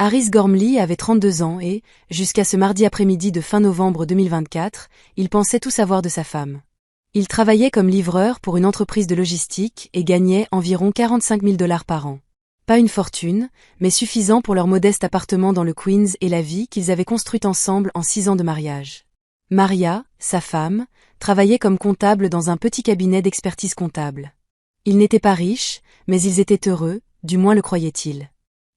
Harris Gormley avait 32 ans et, jusqu'à ce mardi après-midi de fin novembre 2024, il pensait tout savoir de sa femme. Il travaillait comme livreur pour une entreprise de logistique et gagnait environ 45 000 $ par an. Pas une fortune, mais suffisant pour leur modeste appartement dans le Queens et la vie qu'ils avaient construite ensemble en 6 ans de mariage. Maria, sa femme, travaillait comme comptable dans un petit cabinet d'expertise comptable. Ils n'étaient pas riches, mais ils étaient heureux, du moins le croyaient-ils.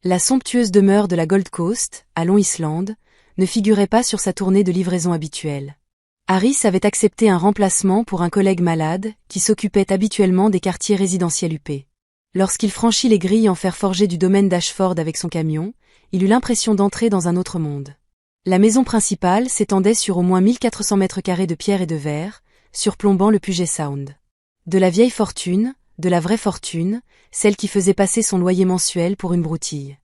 La somptueuse demeure de la Gold Coast, à Long Island, ne figurait pas sur sa tournée de livraison habituelle. Harris avait accepté un remplacement pour un collègue malade, qui s'occupait habituellement des quartiers résidentiels huppés. Lorsqu'il franchit les grilles en fer forgé du domaine d'Ashford avec son camion, il eut l'impression d'entrer dans un autre monde. La maison principale s'étendait sur au moins 1400 mètres carrés de pierre et de verre, surplombant le Puget Sound. De la vieille fortune, de la vraie fortune, celle qui faisait passer son loyer mensuel pour une broutille.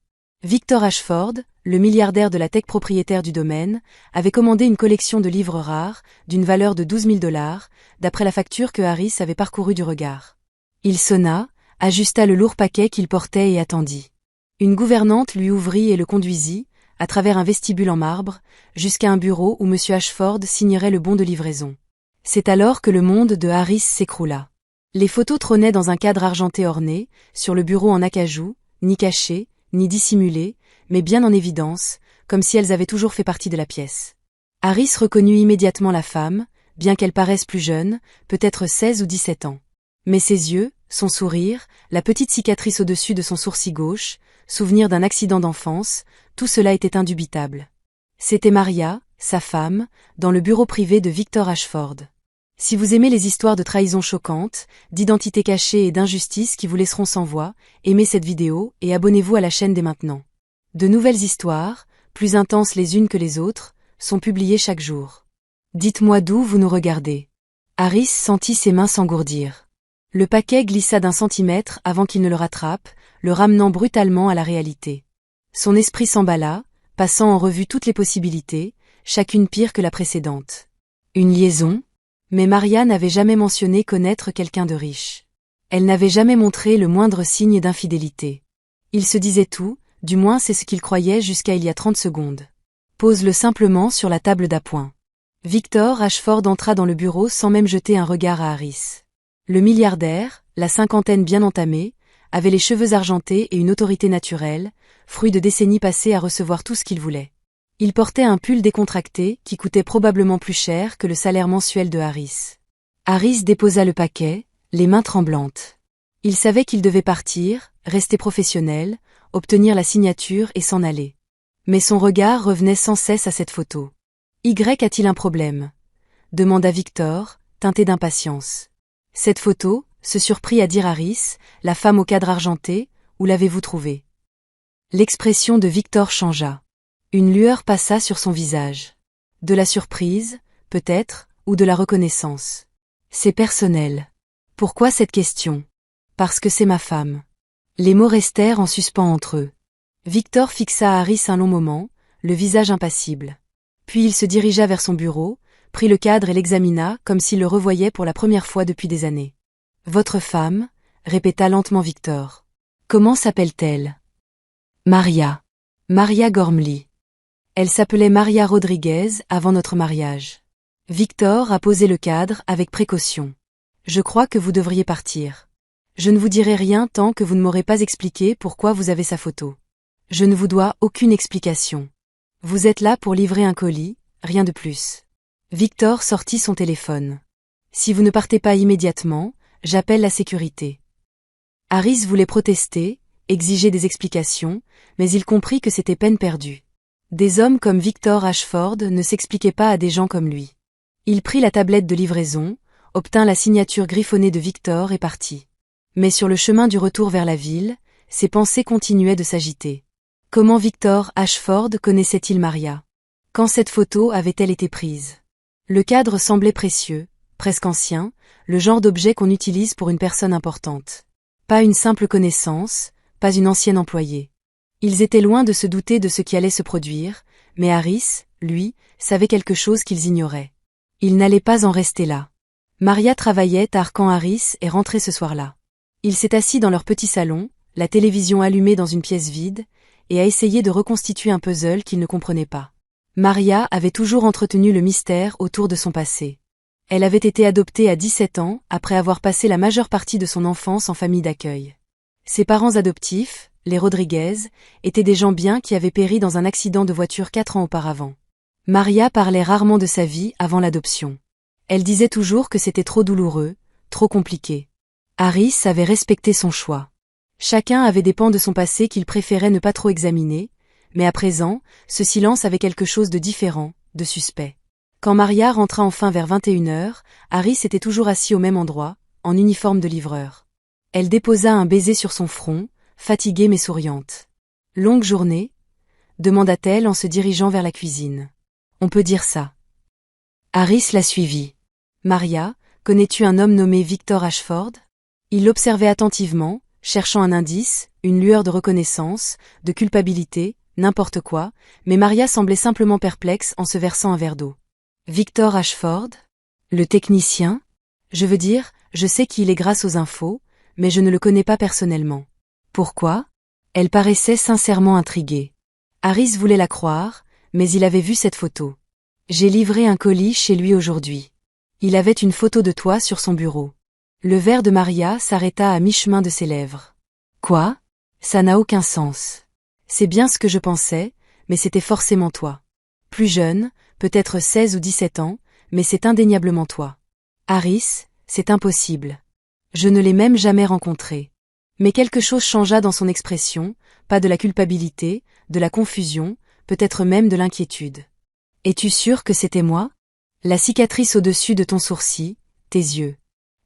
Victor Ashford, le milliardaire de la tech propriétaire du domaine, avait commandé une collection de livres rares, d'une valeur de 12 000 $, d'après la facture que Harris avait parcourue du regard. Il sonna, ajusta le lourd paquet qu'il portait et attendit. Une gouvernante lui ouvrit et le conduisit, à travers un vestibule en marbre, jusqu'à un bureau où M. Ashford signerait le bon de livraison. C'est alors que le monde de Harris s'écroula. Les photos trônaient dans un cadre argenté orné, sur le bureau en acajou, ni cachées, ni dissimulées, mais bien en évidence, comme si elles avaient toujours fait partie de la pièce. Harris reconnut immédiatement la femme, bien qu'elle paraisse plus jeune, peut-être 16 ou 17 ans. Mais ses yeux, son sourire, la petite cicatrice au-dessus de son sourcil gauche, souvenir d'un accident d'enfance, tout cela était indubitable. C'était Maria, sa femme, dans le bureau privé de Victor Ashford. Si vous aimez les histoires de trahison choquantes, d'identité cachée et d'injustice qui vous laisseront sans voix, aimez cette vidéo et abonnez-vous à la chaîne dès maintenant. De nouvelles histoires, plus intenses les unes que les autres, sont publiées chaque jour. Dites-moi d'où vous nous regardez. Harris sentit ses mains s'engourdir. Le paquet glissa d'1 centimètre avant qu'il ne le rattrape, le ramenant brutalement à la réalité. Son esprit s'emballa, passant en revue toutes les possibilités, chacune pire que la précédente. Une liaison? Mais Maria n'avait jamais mentionné connaître quelqu'un de riche. Elle n'avait jamais montré le moindre signe d'infidélité. Il se disait tout, du moins c'est ce qu'il croyait jusqu'à il y a 30 secondes. Pose-le simplement sur la table d'appoint. Victor Ashford entra dans le bureau sans même jeter un regard à Harris. Le milliardaire, la cinquantaine bien entamée, avait les cheveux argentés et une autorité naturelle, fruit de décennies passées à recevoir tout ce qu'il voulait. Il portait un pull décontracté qui coûtait probablement plus cher que le salaire mensuel de Harris. Harris déposa le paquet, les mains tremblantes. Il savait qu'il devait partir, rester professionnel, obtenir la signature et s'en aller. Mais son regard revenait sans cesse à cette photo. « Y a-t-il un problème ?» demanda Victor, teinté d'impatience. Cette photo, se surprit à dire Harris, la femme au cadre argenté, où l'avez-vous trouvée? L'expression de Victor changea. Une lueur passa sur son visage. De la surprise, peut-être, ou de la reconnaissance. C'est personnel. Pourquoi cette question? Parce que c'est ma femme. Les mots restèrent en suspens entre eux. Victor fixa Harris un long moment, le visage impassible. Puis il se dirigea vers son bureau, prit le cadre et l'examina comme s'il le revoyait pour la première fois depuis des années. Votre femme, répéta lentement Victor. Comment s'appelle-t-elle? Maria. Maria Gormley. Elle s'appelait Maria Rodriguez avant notre mariage. Victor a posé le cadre avec précaution. Je crois que vous devriez partir. Je ne vous dirai rien tant que vous ne m'aurez pas expliqué pourquoi vous avez sa photo. Je ne vous dois aucune explication. Vous êtes là pour livrer un colis, rien de plus. Victor sortit son téléphone. Si vous ne partez pas immédiatement, j'appelle la sécurité. Harris voulait protester, exiger des explications, mais il comprit que c'était peine perdue. Des hommes comme Victor Ashford ne s'expliquaient pas à des gens comme lui. Il prit la tablette de livraison, obtint la signature griffonnée de Victor et partit. Mais sur le chemin du retour vers la ville, ses pensées continuaient de s'agiter. Comment Victor Ashford connaissait-il Maria? Quand cette photo avait-elle été prise? Le cadre semblait précieux, presque ancien, le genre d'objet qu'on utilise pour une personne importante. Pas une simple connaissance, pas une ancienne employée. Ils étaient loin de se douter de ce qui allait se produire, mais Harris, lui, savait quelque chose qu'ils ignoraient. Il n'allait pas en rester là. Maria travaillait tard quand Harris est rentré ce soir-là. Il s'est assis dans leur petit salon, la télévision allumée dans une pièce vide, et à essayer de reconstituer un puzzle qu'il ne comprenait pas. Maria avait toujours entretenu le mystère autour de son passé. Elle avait été adoptée à 17 ans, après avoir passé la majeure partie de son enfance en famille d'accueil. Ses parents adoptifs, les Rodriguez, étaient des gens bien qui avaient péri dans un accident de voiture 4 ans auparavant. Maria parlait rarement de sa vie avant l'adoption. Elle disait toujours que c'était trop douloureux, trop compliqué. Harris avait respecté son choix. Chacun avait des pans de son passé qu'il préférait ne pas trop examiner, mais à présent, ce silence avait quelque chose de différent, de suspect. Quand Maria rentra enfin vers 21h, Harris était toujours assis au même endroit, en uniforme de livreur. Elle déposa un baiser sur son front, fatiguée mais souriante. « Longue journée ?» demanda-t-elle en se dirigeant vers la cuisine. « On peut dire ça. » Harris la suivit. « Maria, connais-tu un homme nommé Victor Ashford ?» Il l'observait attentivement, cherchant un indice, une lueur de reconnaissance, de culpabilité, n'importe quoi, mais Maria semblait simplement perplexe en se versant un verre d'eau. « Victor Ashford ? Le technicien ? Je veux dire, je sais qui il est grâce aux infos, mais je ne le connais pas personnellement. » Pourquoi ? Elle paraissait sincèrement intriguée. Harris voulait la croire, mais il avait vu cette photo. « J'ai livré un colis chez lui aujourd'hui. Il avait une photo de toi sur son bureau. » Le verre de Maria s'arrêta à mi-chemin de ses lèvres. « Quoi ? Ça n'a aucun sens. C'est bien ce que je pensais, mais c'était forcément toi. Plus jeune, peut-être 16 ou 17 ans, mais c'est indéniablement toi. Harris, c'est impossible. Je ne l'ai même jamais rencontré. » Mais quelque chose changea dans son expression, pas de la culpabilité, de la confusion, peut-être même de l'inquiétude. « Es-tu sûr que c'était moi ? La cicatrice au-dessus de ton sourcil, tes yeux.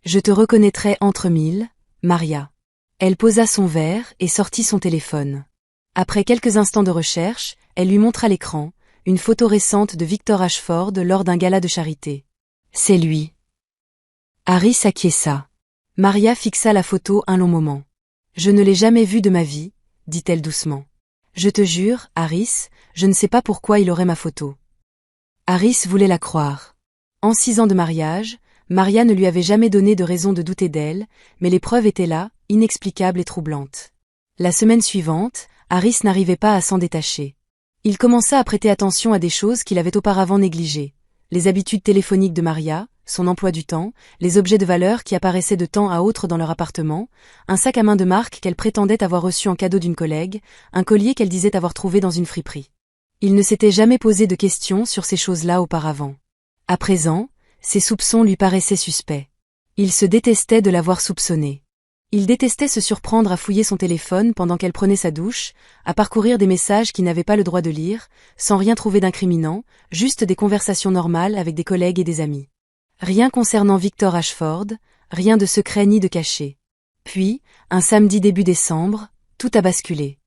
Je te reconnaîtrai entre mille, Maria. » Elle posa son verre et sortit son téléphone. Après quelques instants de recherche, elle lui montra l'écran, une photo récente de Victor Ashford lors d'un gala de charité. « C'est lui. » Harris acquiesça. Maria fixa la photo un long moment. « Je ne l'ai jamais vu de ma vie, » dit-elle doucement. « Je te jure, Harris, je ne sais pas pourquoi il aurait ma photo. » Harris voulait la croire. En 6 ans de mariage, Maria ne lui avait jamais donné de raison de douter d'elle, mais les preuves étaient là, inexplicables et troublantes. La semaine suivante, Harris n'arrivait pas à s'en détacher. Il commença à prêter attention à des choses qu'il avait auparavant négligées. Les habitudes téléphoniques de Maria, son emploi du temps, les objets de valeur qui apparaissaient de temps à autre dans leur appartement, un sac à main de marque qu'elle prétendait avoir reçu en cadeau d'une collègue, un collier qu'elle disait avoir trouvé dans une friperie. Il ne s'était jamais posé de questions sur ces choses-là auparavant. À présent, ses soupçons lui paraissaient suspects. Il se détestait de l'avoir soupçonnée. Il détestait se surprendre à fouiller son téléphone pendant qu'elle prenait sa douche, à parcourir des messages qu'il n'avait pas le droit de lire, sans rien trouver d'incriminant, juste des conversations normales avec des collègues et des amis. Rien concernant Victor Ashford, rien de secret ni de caché. Puis, un samedi début décembre, tout a basculé.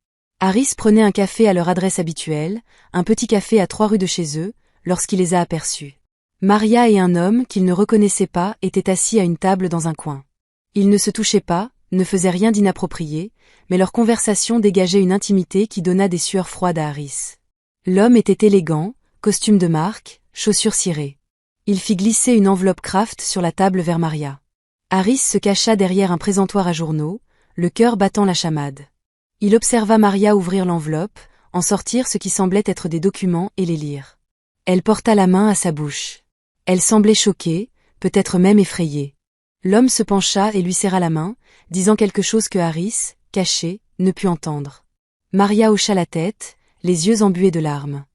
Harris prenait un café à leur adresse habituelle, un petit café à 3 rues de chez eux, lorsqu'il les a aperçus. Maria et un homme qu'il ne reconnaissait pas étaient assis à une table dans un coin. Ils ne se touchaient pas, ne faisaient rien d'inapproprié, mais leur conversation dégageait une intimité qui donna des sueurs froides à Harris. L'homme était élégant, costume de marque, chaussures cirées. Il fit glisser une enveloppe Kraft sur la table vers Maria. Harris se cacha derrière un présentoir à journaux, le cœur battant la chamade. Il observa Maria ouvrir l'enveloppe, en sortir ce qui semblait être des documents et les lire. Elle porta la main à sa bouche. Elle semblait choquée, peut-être même effrayée. L'homme se pencha et lui serra la main, disant quelque chose que Harris, caché, ne put entendre. Maria hocha la tête, les yeux embués de larmes.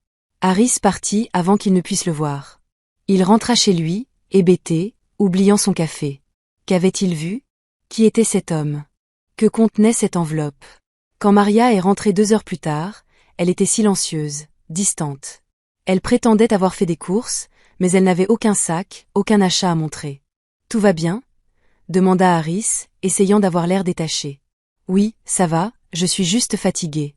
Harris partit avant qu'il ne puisse le voir. Il rentra chez lui, hébété, oubliant son café. Qu'avait-il vu ? Qui était cet homme ? Que contenait cette enveloppe ? Quand Maria est rentrée 2 heures plus tard, elle était silencieuse, distante. Elle prétendait avoir fait des courses, mais elle n'avait aucun sac, aucun achat à montrer. « Tout va bien ? » demanda Harris, essayant d'avoir l'air détaché. « Oui, ça va, je suis juste fatiguée. »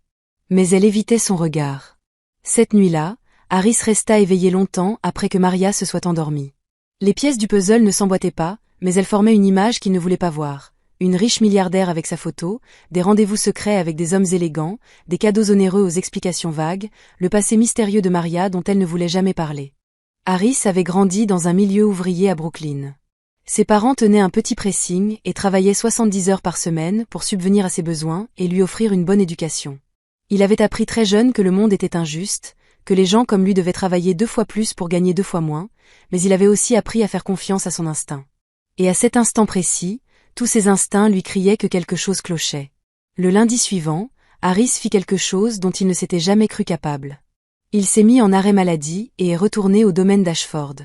Mais elle évitait son regard. Cette nuit-là, Harris resta éveillé longtemps après que Maria se soit endormie. Les pièces du puzzle ne s'emboîtaient pas, mais elles formaient une image qu'il ne voulait pas voir. Une riche milliardaire avec sa photo, des rendez-vous secrets avec des hommes élégants, des cadeaux onéreux aux explications vagues, le passé mystérieux de Maria dont elle ne voulait jamais parler. Harris avait grandi dans un milieu ouvrier à Brooklyn. Ses parents tenaient un petit pressing et travaillaient 70 heures par semaine pour subvenir à ses besoins et lui offrir une bonne éducation. Il avait appris très jeune que le monde était injuste, que les gens comme lui devaient travailler 2 fois plus pour gagner 2 fois moins, mais il avait aussi appris à faire confiance à son instinct. Et à cet instant précis, tous ses instincts lui criaient que quelque chose clochait. Le lundi suivant, Harris fit quelque chose dont il ne s'était jamais cru capable. Il s'est mis en arrêt maladie et est retourné au domaine d'Ashford.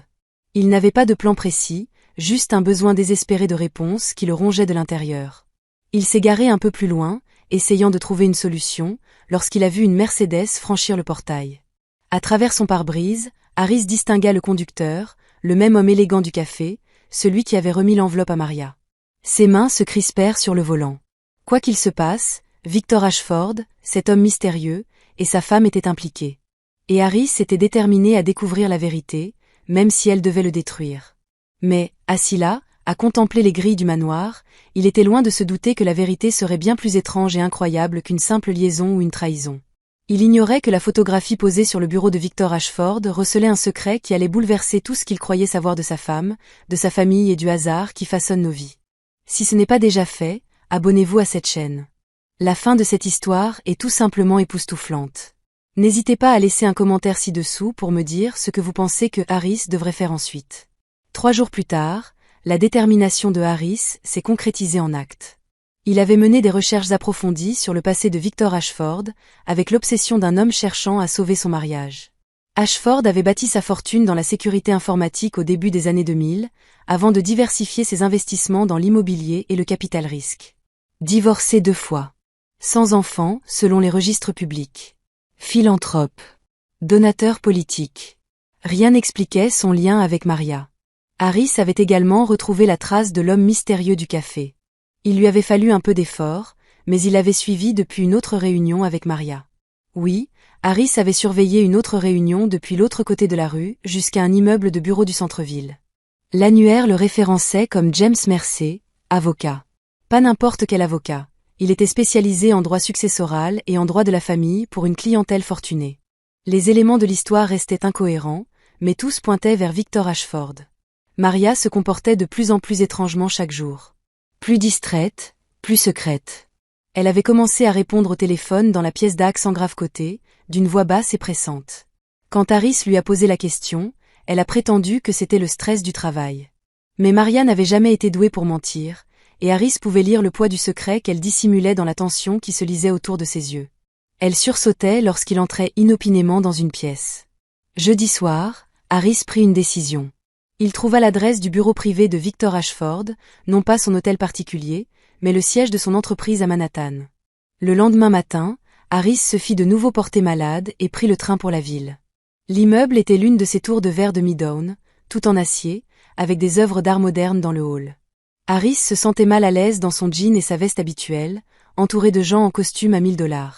Il n'avait pas de plan précis, juste un besoin désespéré de réponse qui le rongeait de l'intérieur. Il s'est garé un peu plus loin, essayant de trouver une solution, lorsqu'il a vu une Mercedes franchir le portail. À travers son pare-brise, Harris distingua le conducteur, le même homme élégant du café, celui qui avait remis l'enveloppe à Maria. Ses mains se crispèrent sur le volant. Quoi qu'il se passe, Victor Ashford, cet homme mystérieux, et sa femme étaient impliqués. Et Harris était déterminé à découvrir la vérité, même si elle devait le détruire. Mais, assis là, à contempler les grilles du manoir, il était loin de se douter que la vérité serait bien plus étrange et incroyable qu'une simple liaison ou une trahison. Il ignorait que la photographie posée sur le bureau de Victor Ashford recelait un secret qui allait bouleverser tout ce qu'il croyait savoir de sa femme, de sa famille et du hasard qui façonne nos vies. Si ce n'est pas déjà fait, abonnez-vous à cette chaîne. La fin de cette histoire est tout simplement époustouflante. N'hésitez pas à laisser un commentaire ci-dessous pour me dire ce que vous pensez que Harris devrait faire ensuite. 3 jours plus tard, la détermination de Harris s'est concrétisée en actes. Il avait mené des recherches approfondies sur le passé de Victor Ashford, avec l'obsession d'un homme cherchant à sauver son mariage. Ashford avait bâti sa fortune dans la sécurité informatique au début des années 2000, avant de diversifier ses investissements dans l'immobilier et le capital risque. Divorcé 2 fois. Sans enfant, selon les registres publics. Philanthrope. Donateur politique. Rien n'expliquait son lien avec Maria. Harris avait également retrouvé la trace de l'homme mystérieux du café. Il lui avait fallu un peu d'effort, mais il l'avait suivi depuis une autre réunion avec Maria. Oui, Harris avait surveillé une autre réunion depuis l'autre côté de la rue, jusqu'à un immeuble de bureau du centre-ville. L'annuaire le référençait comme James Mercer, avocat. Pas n'importe quel avocat. Il était spécialisé en droit successoral et en droit de la famille pour une clientèle fortunée. Les éléments de l'histoire restaient incohérents, mais tous pointaient vers Victor Ashford. Maria se comportait de plus en plus étrangement chaque jour. Plus distraite, plus secrète. Elle avait commencé à répondre au téléphone dans la pièce d'accent grave côté, d'une voix basse et pressante. Quand Harris lui a posé la question, elle a prétendu que c'était le stress du travail. Mais Maria n'avait jamais été douée pour mentir, et Harris pouvait lire le poids du secret qu'elle dissimulait dans la tension qui se lisait autour de ses yeux. Elle sursautait lorsqu'il entrait inopinément dans une pièce. Jeudi soir, Harris prit une décision. Il trouva l'adresse du bureau privé de Victor Ashford, non pas son hôtel particulier, mais le siège de son entreprise à Manhattan. Le lendemain matin, Harris se fit de nouveau porter malade et prit le train pour la ville. L'immeuble était l'une de ces tours de verre de Midtown, tout en acier, avec des œuvres d'art moderne dans le hall. Harris se sentait mal à l'aise dans son jean et sa veste habituelle, entouré de gens en costume à $1000.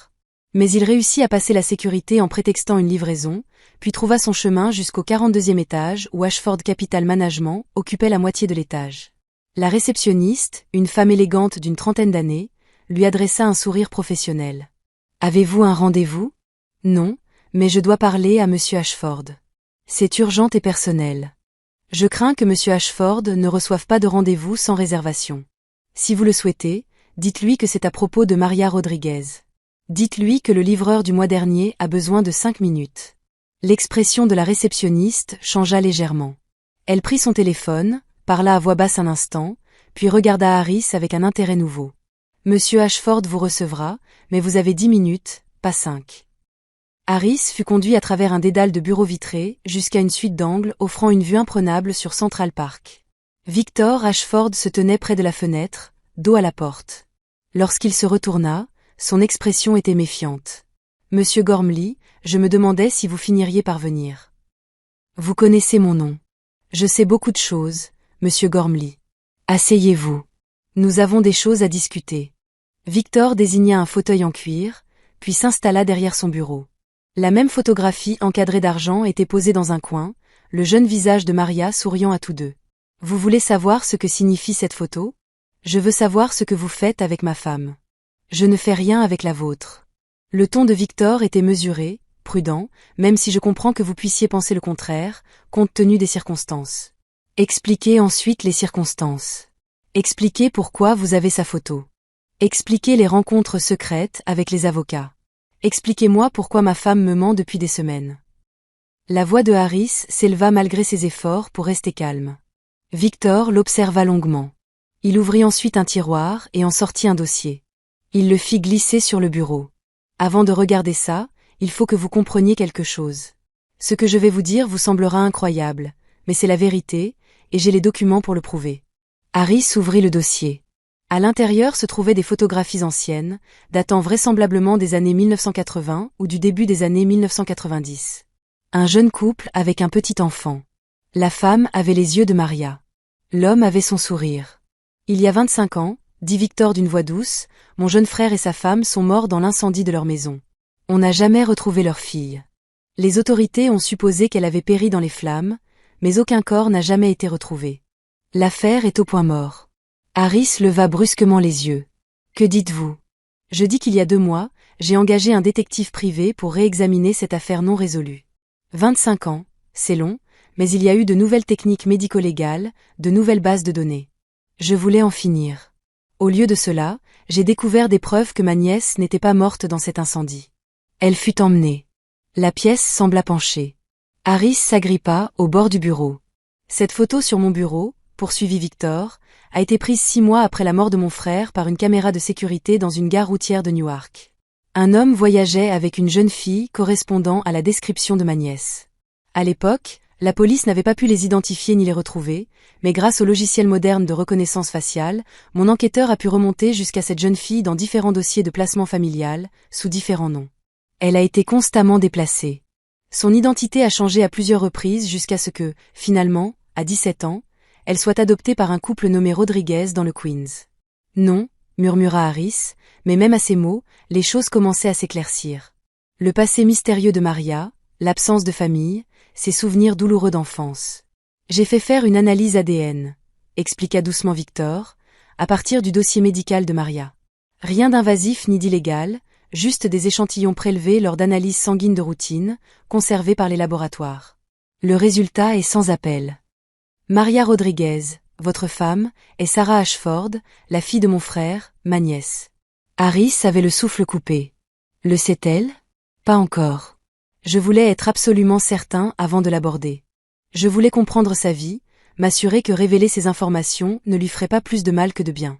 Mais il réussit à passer la sécurité en prétextant une livraison, puis trouva son chemin jusqu'au 42e étage où Ashford Capital Management occupait la moitié de l'étage. La réceptionniste, une femme élégante d'une 30aine d'années, lui adressa un sourire professionnel. « Avez-vous un rendez-vous ? » ?»« Non, mais je dois parler à monsieur Ashford. C'est urgent et personnel. Je crains que monsieur Ashford ne reçoive pas de rendez-vous sans réservation. Si vous le souhaitez, dites-lui que c'est à propos de Maria Rodriguez. Dites-lui que le livreur du mois dernier a besoin de 5 minutes. » L'expression de la réceptionniste changea légèrement. Elle prit son téléphone, parla à voix basse un instant, puis regarda Harris avec un intérêt nouveau. « Monsieur Ashford vous recevra, mais vous avez 10 minutes, pas 5. » Harris fut conduit à travers un dédale de bureaux vitrés, jusqu'à une suite d'angles offrant une vue imprenable sur Central Park. Victor Ashford se tenait près de la fenêtre, dos à la porte. Lorsqu'il se retourna, son expression était méfiante. « Monsieur Gormley, je me demandais si vous finiriez par venir. »« Vous connaissez mon nom. Je sais beaucoup de choses, monsieur Gormley. Asseyez-vous. Nous avons des choses à discuter. » Victor désigna un fauteuil en cuir, puis s'installa derrière son bureau. La même photographie encadrée d'argent était posée dans un coin, le jeune visage de Maria souriant à tous deux. « Vous voulez savoir ce que signifie cette photo ? Je veux savoir ce que vous faites avec ma femme. Je ne fais rien avec la vôtre. » Le ton de Victor était mesuré, prudent, même si je comprends que vous puissiez penser le contraire, compte tenu des circonstances. Expliquez ensuite les circonstances. Expliquez pourquoi vous avez sa photo. Expliquez les rencontres secrètes avec les avocats. Expliquez-moi pourquoi ma femme me ment depuis des semaines. La voix de Harris s'éleva malgré ses efforts pour rester calme. Victor l'observa longuement. Il ouvrit ensuite un tiroir et en sortit un dossier. Il le fit glisser sur le bureau. Avant de regarder ça, il faut que vous compreniez quelque chose. Ce que je vais vous dire vous semblera incroyable, mais c'est la vérité, et j'ai les documents pour le prouver. Harris ouvrit le dossier. À l'intérieur se trouvaient des photographies anciennes, datant vraisemblablement des années 1980 ou du début des années 1990. Un jeune couple avec un petit enfant. La femme avait les yeux de Maria. L'homme avait son sourire. Il y a 25 ans, dit Victor d'une voix douce, mon jeune frère et sa femme sont morts dans l'incendie de leur maison. On n'a jamais retrouvé leur fille. Les autorités ont supposé qu'elle avait péri dans les flammes, mais aucun corps n'a jamais été retrouvé. L'affaire est au point mort. Harris leva brusquement les yeux. Que dites-vous? Je dis qu'il y a 2 mois, j'ai engagé un détective privé pour réexaminer cette affaire non résolue. 25 ans, c'est long, mais il y a eu de nouvelles techniques médico-légales, de nouvelles bases de données. Je voulais en finir. Au lieu de cela, j'ai découvert des preuves que ma nièce n'était pas morte dans cet incendie. Elle fut emmenée. La pièce sembla pencher. Harris s'agrippa au bord du bureau. Cette photo sur mon bureau, poursuivit Victor, a été prise 6 mois après la mort de mon frère par une caméra de sécurité dans une gare routière de Newark. Un homme voyageait avec une jeune fille correspondant à la description de ma nièce. À l'époque, la police n'avait pas pu les identifier ni les retrouver, mais grâce au logiciel moderne de reconnaissance faciale, mon enquêteur a pu remonter jusqu'à cette jeune fille dans différents dossiers de placement familial, sous différents noms. Elle a été constamment déplacée. Son identité a changé à plusieurs reprises jusqu'à ce que, finalement, à 17 ans, elle soit adoptée par un couple nommé Rodriguez dans le Queens. Non, murmura Harris, mais même à ces mots, les choses commençaient à s'éclaircir. Le passé mystérieux de Maria, l'absence de famille, ses souvenirs douloureux d'enfance. J'ai fait faire une analyse ADN, expliqua doucement Victor, à partir du dossier médical de Maria. Rien d'invasif ni d'illégal, juste des échantillons prélevés lors d'analyses sanguines de routine, conservés par les laboratoires. Le résultat est sans appel. Maria Rodriguez, votre femme, est Sarah Ashford, la fille de mon frère, ma nièce. Harris avait le souffle coupé. Le sait-elle? Pas encore. Je voulais être absolument certain avant de l'aborder. Je voulais comprendre sa vie, m'assurer que révéler ces informations ne lui ferait pas plus de mal que de bien.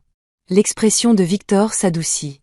L'expression de Victor s'adoucit.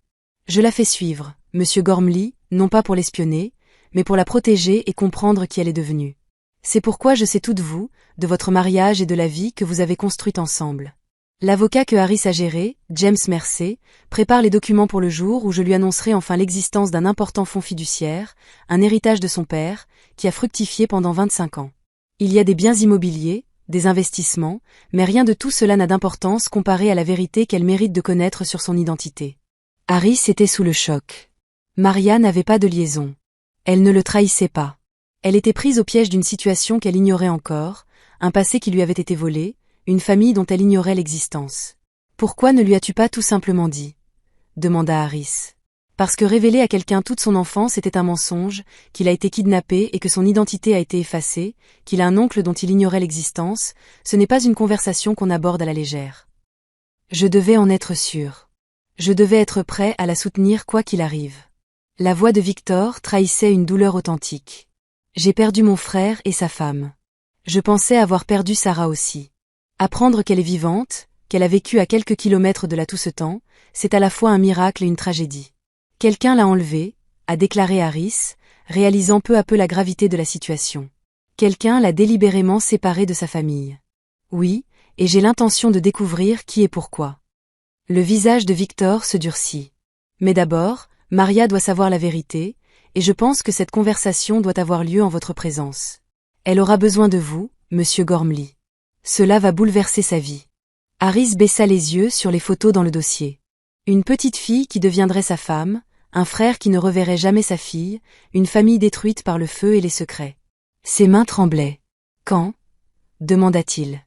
Je la fais suivre, monsieur Gormley, non pas pour l'espionner, mais pour la protéger et comprendre qui elle est devenue. C'est pourquoi je sais tout de vous, de votre mariage et de la vie que vous avez construite ensemble. L'avocat que Harris a géré, James Mersey, prépare les documents pour le jour où je lui annoncerai enfin l'existence d'un important fonds fiduciaire, un héritage de son père, qui a fructifié pendant 25 ans. Il y a des biens immobiliers, des investissements, mais rien de tout cela n'a d'importance comparé à la vérité qu'elle mérite de connaître sur son identité. Harris était sous le choc. Maria n'avait pas de liaison. Elle ne le trahissait pas. Elle était prise au piège d'une situation qu'elle ignorait encore, un passé qui lui avait été volé, une famille dont elle ignorait l'existence. Pourquoi ne lui as-tu pas tout simplement dit? Demanda Harris. Parce que révéler à quelqu'un toute son enfance était un mensonge, qu'il a été kidnappé et que son identité a été effacée, qu'il a un oncle dont il ignorait l'existence, ce n'est pas une conversation qu'on aborde à la légère. Je devais en être sûr. Je devais être prêt à la soutenir quoi qu'il arrive. La voix de Victor trahissait une douleur authentique. J'ai perdu mon frère et sa femme. Je pensais avoir perdu Sarah aussi. Apprendre qu'elle est vivante, qu'elle a vécu à quelques kilomètres de là tout ce temps, c'est à la fois un miracle et une tragédie. Quelqu'un l'a enlevée, a déclaré Harris, réalisant peu à peu la gravité de la situation. Quelqu'un l'a délibérément séparée de sa famille. Oui, et j'ai l'intention de découvrir qui et pourquoi. Le visage de Victor se durcit. Mais d'abord, Maria doit savoir la vérité, et je pense que cette conversation doit avoir lieu en votre présence. Elle aura besoin de vous, monsieur Gormley. Cela va bouleverser sa vie. Harris baissa les yeux sur les photos dans le dossier. Une petite fille qui deviendrait sa femme, un frère qui ne reverrait jamais sa fille, une famille détruite par le feu et les secrets. Ses mains tremblaient. Quand? Demanda-t-il.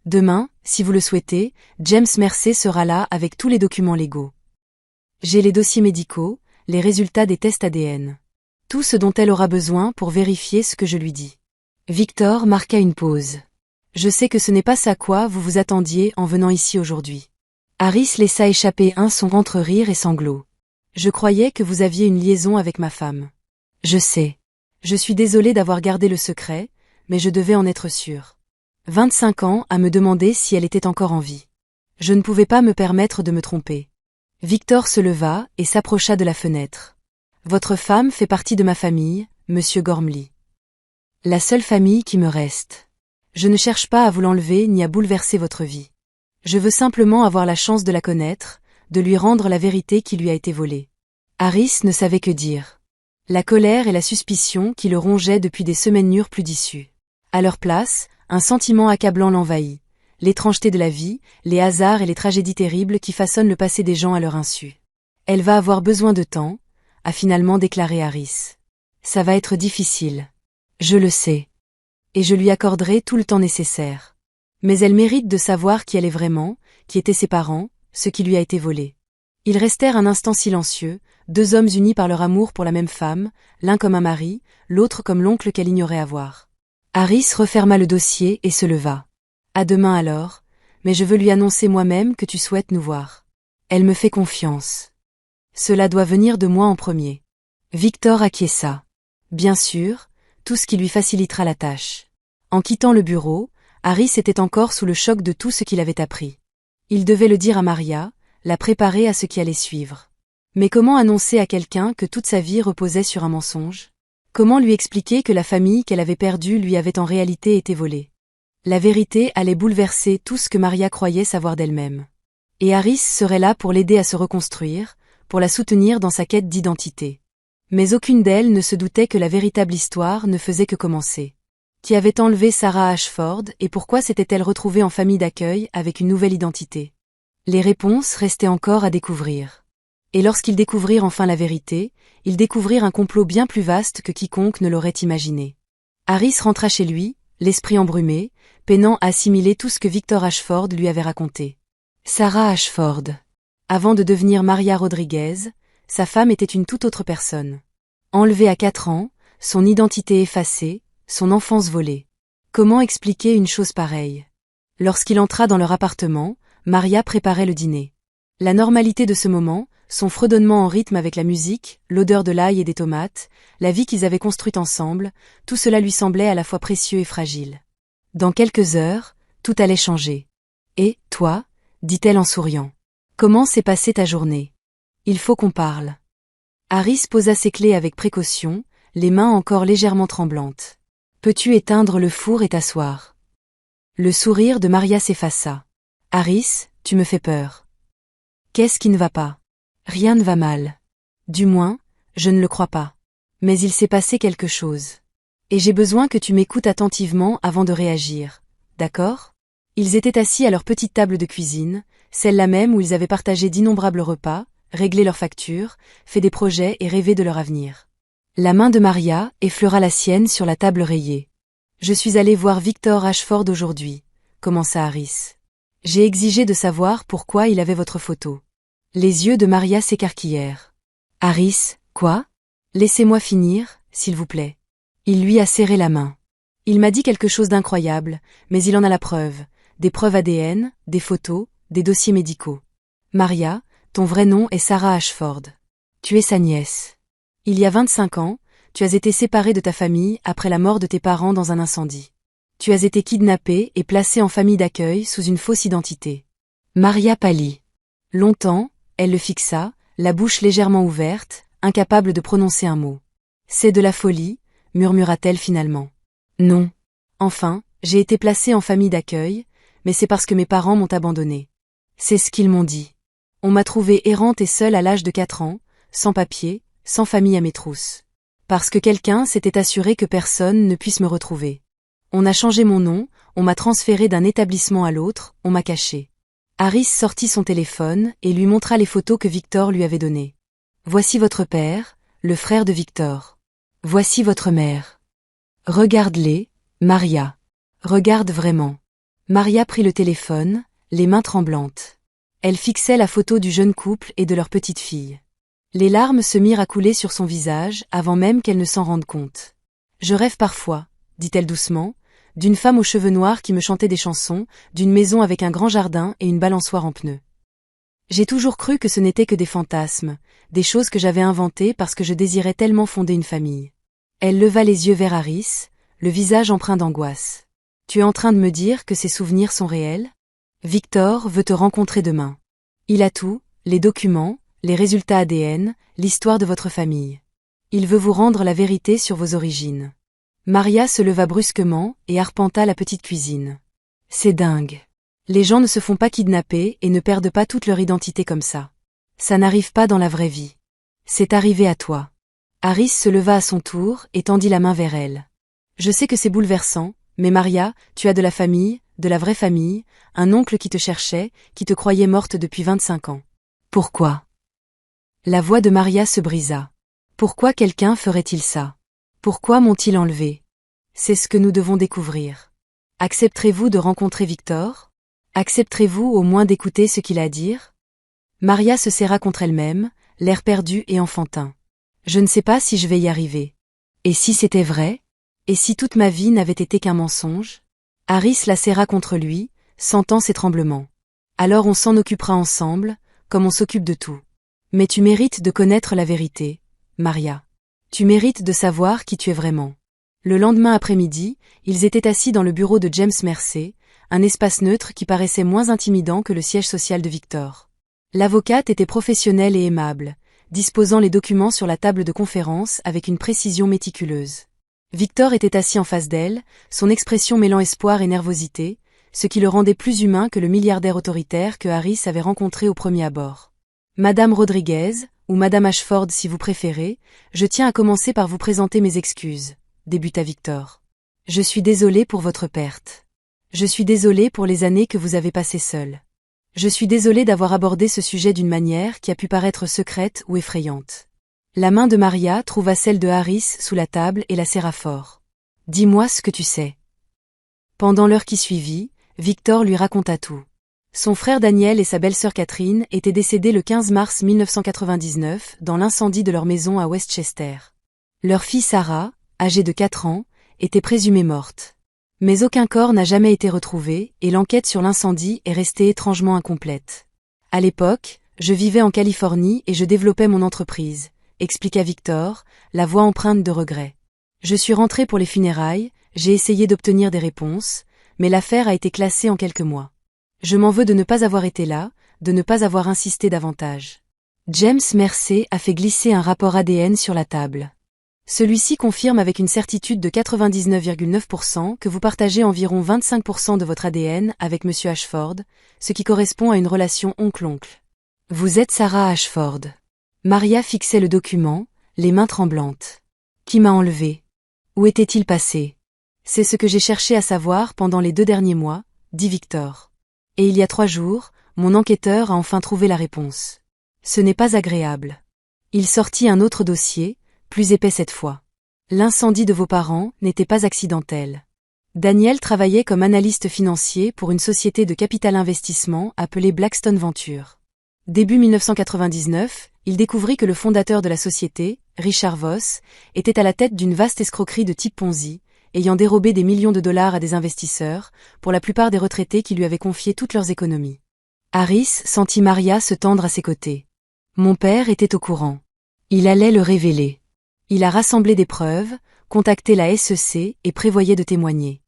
Demain, si vous le souhaitez, James Mersey sera là avec tous les documents légaux. J'ai les dossiers médicaux, les résultats des tests ADN. Tout ce dont elle aura besoin pour vérifier ce que je lui dis. Victor marqua une pause. Je sais que ce n'est pas ça à quoi vous vous attendiez en venant ici aujourd'hui. Harris laissa échapper un son entre rire et sanglots. Je croyais que vous aviez une liaison avec ma femme. Je sais. Je suis désolée d'avoir gardé le secret, mais je devais en être sûre. 25 ans à me demander si elle était encore en vie. Je ne pouvais pas me permettre de me tromper. Victor se leva et s'approcha de la fenêtre. Votre femme fait partie de ma famille, monsieur Gormley. La seule famille qui me reste. Je ne cherche pas à vous l'enlever ni à bouleverser votre vie. Je veux simplement avoir la chance de la connaître, de lui rendre la vérité qui lui a été volée. Harris ne savait que dire. La colère et la suspicion qui le rongeaient depuis des semaines n'eurent plus d'issue. À leur place, un sentiment accablant l'envahit. L'étrangeté de la vie, les hasards et les tragédies terribles qui façonnent le passé des gens à leur insu. Elle va avoir besoin de temps, a finalement déclaré Harris. Ça va être difficile. Je le sais. Et je lui accorderai tout le temps nécessaire. Mais elle mérite de savoir qui elle est vraiment, qui étaient ses parents, ce qui lui a été volé. Ils restèrent un instant silencieux, deux hommes unis par leur amour pour la même femme, l'un comme un mari, l'autre comme l'oncle qu'elle ignorait avoir. Harris referma le dossier et se leva. À demain alors, mais je veux lui annoncer moi-même que tu souhaites nous voir. Elle me fait confiance. Cela doit venir de moi en premier. Victor acquiesça. Bien sûr, tout ce qui lui facilitera la tâche. En quittant le bureau, Harris était encore sous le choc de tout ce qu'il avait appris. Il devait le dire à Maria, la préparer à ce qui allait suivre. Mais comment annoncer à quelqu'un que toute sa vie reposait sur un mensonge? Comment lui expliquer que la famille qu'elle avait perdue lui avait en réalité été volée? La vérité allait bouleverser tout ce que Maria croyait savoir d'elle-même. Et Harris serait là pour l'aider à se reconstruire, pour la soutenir dans sa quête d'identité. Mais aucune d'elles ne se doutait que la véritable histoire ne faisait que commencer. Qui avait enlevé Sarah Ashford et pourquoi s'était-elle retrouvée en famille d'accueil avec une nouvelle identité? Les réponses restaient encore à découvrir. Et lorsqu'ils découvrirent enfin la vérité, ils découvrirent un complot bien plus vaste que quiconque ne l'aurait imaginé. Harris rentra chez lui, l'esprit embrumé, peinant à assimiler tout ce que Victor Ashford lui avait raconté. Sarah Ashford. Avant de devenir Maria Rodriguez, sa femme était une toute autre personne. Enlevée à 4 ans, son identité effacée, son enfance volée. Comment expliquer une chose pareille? Lorsqu'il entra dans leur appartement, Maria préparait le dîner. La normalité de ce moment, son fredonnement en rythme avec la musique, l'odeur de l'ail et des tomates, la vie qu'ils avaient construite ensemble, tout cela lui semblait à la fois précieux et fragile. Dans quelques heures, tout allait changer. Et, toi, dit-elle en souriant. Comment s'est passée ta journée? Il faut qu'on parle. Harris posa ses clés avec précaution, les mains encore légèrement tremblantes. Peux-tu éteindre le four et t'asseoir? Le sourire de Maria s'effaça. Harris, tu me fais peur. Qu'est-ce qui ne va pas? Rien ne va mal. Du moins, je ne le crois pas. Mais il s'est passé quelque chose. Et j'ai besoin que tu m'écoutes attentivement avant de réagir. D'accord? Ils étaient assis à leur petite table de cuisine, celle-là même où ils avaient partagé d'innombrables repas, réglé leurs factures, fait des projets et rêvé de leur avenir. La main de Maria effleura la sienne sur la table rayée. Je suis allée voir Victor Ashford aujourd'hui, commença Harris. J'ai exigé de savoir pourquoi il avait votre photo. Les yeux de Maria s'écarquillèrent. Harris, quoi? Laissez-moi finir, s'il vous plaît. Il lui a serré la main. Il m'a dit quelque chose d'incroyable, mais il en a la preuve. Des preuves ADN, des photos, des dossiers médicaux. Maria, ton vrai nom est Sarah Ashford. Tu es sa nièce. Il y a 25 ans, tu as été séparée de ta famille après la mort de tes parents dans un incendie. Tu as été kidnappée et placée en famille d'accueil sous une fausse identité. Maria pâlit. Longtemps, elle le fixa, la bouche légèrement ouverte, incapable de prononcer un mot. C'est de la folie, murmura-t-elle finalement. Non. Enfin, j'ai été placée en famille d'accueil, mais c'est parce que mes parents m'ont abandonnée. C'est ce qu'ils m'ont dit. On m'a trouvée errante et seule à l'âge de 4 ans, sans papier, sans famille à mes trousses. Parce que quelqu'un s'était assuré que personne ne puisse me retrouver. On a changé mon nom, on m'a transféré d'un établissement à l'autre, on m'a caché. Harris sortit son téléphone et lui montra les photos que Victor lui avait données. Voici votre père, le frère de Victor. Voici votre mère. Regarde-les, Maria. Regarde vraiment. Maria prit le téléphone, les mains tremblantes. Elle fixait la photo du jeune couple et de leur petite fille. Les larmes se mirent à couler sur son visage avant même qu'elle ne s'en rende compte. Je rêve parfois, dit-elle doucement, d'une femme aux cheveux noirs qui me chantait des chansons, d'une maison avec un grand jardin et une balançoire en pneus. J'ai toujours cru que ce n'était que des fantasmes, des choses que j'avais inventées parce que je désirais tellement fonder une famille. Elle leva les yeux vers Harris, le visage empreint d'angoisse. Tu es en train de me dire que ces souvenirs sont réels? Victor veut te rencontrer demain. Il a tout, les documents, les résultats ADN, l'histoire de votre famille. Il veut vous rendre la vérité sur vos origines. Maria se leva brusquement et arpenta la petite cuisine. C'est dingue. Les gens ne se font pas kidnapper et ne perdent pas toute leur identité comme ça. Ça n'arrive pas dans la vraie vie. C'est arrivé à toi. Harris se leva à son tour et tendit la main vers elle. Je sais que c'est bouleversant, mais Maria, tu as de la famille, de la vraie famille, un oncle qui te cherchait, qui te croyait morte depuis 25 ans. Pourquoi? La voix de Maria se brisa. Pourquoi quelqu'un ferait-il ça? Pourquoi m'ont-ils enlevé? C'est ce que nous devons découvrir. Accepterez-vous de rencontrer Victor? Accepterez-vous au moins d'écouter ce qu'il a à dire? Maria se serra contre elle-même, l'air perdu et enfantin. Je ne sais pas si je vais y arriver. Et si c'était vrai? Et si toute ma vie n'avait été qu'un mensonge? Harris la serra contre lui, sentant ses tremblements. Alors on s'en occupera ensemble, comme on s'occupe de tout. Mais tu mérites de connaître la vérité, Maria. Tu mérites de savoir qui tu es vraiment. Le lendemain après-midi, ils étaient assis dans le bureau de James Mercer, un espace neutre qui paraissait moins intimidant que le siège social de Victor. L'avocate était professionnelle et aimable, disposant les documents sur la table de conférence avec une précision méticuleuse. Victor était assis en face d'elle, son expression mêlant espoir et nervosité, ce qui le rendait plus humain que le milliardaire autoritaire que Harris avait rencontré au premier abord. Madame Rodriguez, ou Madame Ashford si vous préférez, je tiens à commencer par vous présenter mes excuses, débuta Victor. Je suis désolé pour votre perte. Je suis désolé pour les années que vous avez passées seule. Je suis désolé d'avoir abordé ce sujet d'une manière qui a pu paraître secrète ou effrayante. La main de Maria trouva celle de Harris sous la table et la serra fort. Dis-moi ce que tu sais. Pendant l'heure qui suivit, Victor lui raconta tout. Son frère Daniel et sa belle-sœur Catherine étaient décédés le 15 mars 1999 dans l'incendie de leur maison à Westchester. Leur fille Sarah, âgée de 4 ans, était présumée morte. Mais aucun corps n'a jamais été retrouvé et l'enquête sur l'incendie est restée étrangement incomplète. À l'époque, je vivais en Californie et je développais mon entreprise, expliqua Victor, la voix empreinte de regret. Je suis rentré pour les funérailles, j'ai essayé d'obtenir des réponses, mais l'affaire a été classée en quelques mois. Je m'en veux de ne pas avoir été là, de ne pas avoir insisté davantage. James Mercer a fait glisser un rapport ADN sur la table. Celui-ci confirme avec une certitude de 99,9% que vous partagez environ 25% de votre ADN avec M. Ashford, ce qui correspond à une relation oncle-oncle. Vous êtes Sarah Ashford. Maria fixait le document, les mains tremblantes. Qui m'a enlevé? Où était-il passé? C'est ce que j'ai cherché à savoir pendant les 2 derniers mois, dit Victor. Et il y a 3 jours, mon enquêteur a enfin trouvé la réponse. Ce n'est pas agréable. Il sortit un autre dossier, plus épais cette fois. L'incendie de vos parents n'était pas accidentel. Daniel travaillait comme analyste financier pour une société de capital investissement appelée Blackstone Venture. Début 1999, il découvrit que le fondateur de la société, Richard Voss, était à la tête d'une vaste escroquerie de type Ponzi, ayant dérobé des millions de dollars à des investisseurs, pour la plupart des retraités qui lui avaient confié toutes leurs économies. Harris sentit Maria se tendre à ses côtés. Mon père était au courant. Il allait le révéler. Il a rassemblé des preuves, contacté la SEC et prévoyait de témoigner.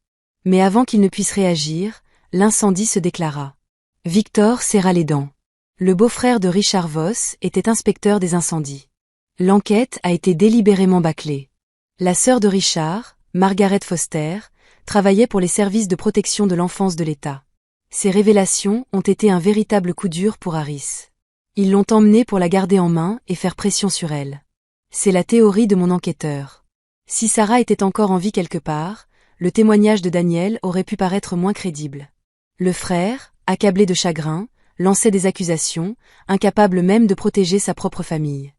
Mais avant qu'il ne puisse réagir, l'incendie se déclara. Victor serra les dents. Le beau-frère de Richard Voss était inspecteur des incendies. L'enquête a été délibérément bâclée. La sœur de Richard, Margaret Foster, travaillait pour les services de protection de l'enfance de l'État. Ces révélations ont été un véritable coup dur pour Harris. Ils l'ont emmenée pour la garder en main et faire pression sur elle. C'est la théorie de mon enquêteur. Si Sarah était encore en vie quelque part, le témoignage de Daniel aurait pu paraître moins crédible. Le frère, accablé de chagrin, lançait des accusations, incapable même de protéger sa propre famille.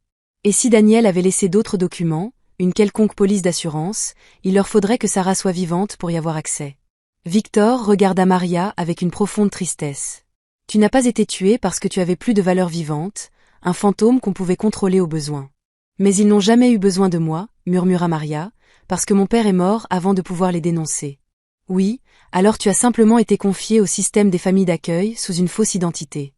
Et si Daniel avait laissé d'autres documents, une quelconque police d'assurance, il leur faudrait que Sarah soit vivante pour y avoir accès. Victor regarda Maria avec une profonde tristesse. Tu n'as pas été tuée parce que tu avais plus de valeur vivante, un fantôme qu'on pouvait contrôler au besoin. Mais ils n'ont jamais eu besoin de moi, murmura Maria, parce que mon père est mort avant de pouvoir les dénoncer. Oui, alors tu as simplement été confiée au système des familles d'accueil sous une fausse identité.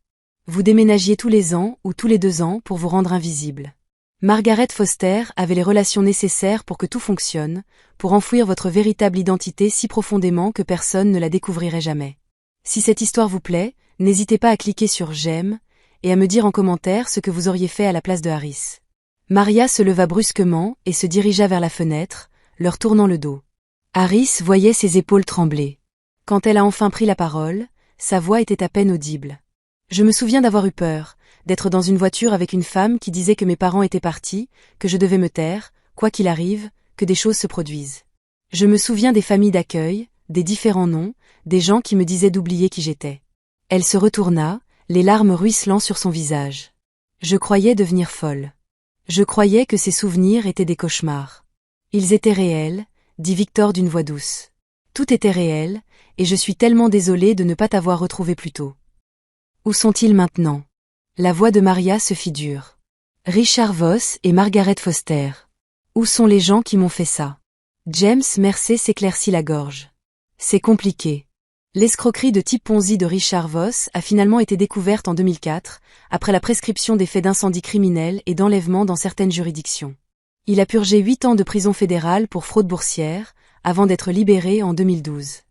Vous déménagiez tous les ans ou tous les 2 ans pour vous rendre invisible. Margaret Foster avait les relations nécessaires pour que tout fonctionne, pour enfouir votre véritable identité si profondément que personne ne la découvrirait jamais. Si cette histoire vous plaît, n'hésitez pas à cliquer sur j'aime et à me dire en commentaire ce que vous auriez fait à la place de Harris. Maria se leva brusquement et se dirigea vers la fenêtre, leur tournant le dos. Harris voyait ses épaules trembler. Quand elle a enfin pris la parole, sa voix était à peine audible. Je me souviens d'avoir eu peur, d'être dans une voiture avec une femme qui disait que mes parents étaient partis, que je devais me taire, quoi qu'il arrive, que des choses se produisent. Je me souviens des familles d'accueil, des différents noms, des gens qui me disaient d'oublier qui j'étais. Elle se retourna, les larmes ruisselant sur son visage. Je croyais devenir folle. Je croyais que ces souvenirs étaient des cauchemars. Ils étaient réels, dit Victor d'une voix douce. Tout était réel, et je suis tellement désolée de ne pas t'avoir retrouvé plus tôt. Où sont-ils maintenant? La voix de Maria se fit dure. Richard Voss et Margaret Foster. Où sont les gens qui m'ont fait ça? James Mercer s'éclaircit la gorge. C'est compliqué. L'escroquerie de type Ponzi de Richard Voss a finalement été découverte en 2004, après la prescription des faits d'incendie criminel et d'enlèvement dans certaines juridictions. Il a purgé 8 ans de prison fédérale pour fraude boursière, avant d'être libéré en 2012.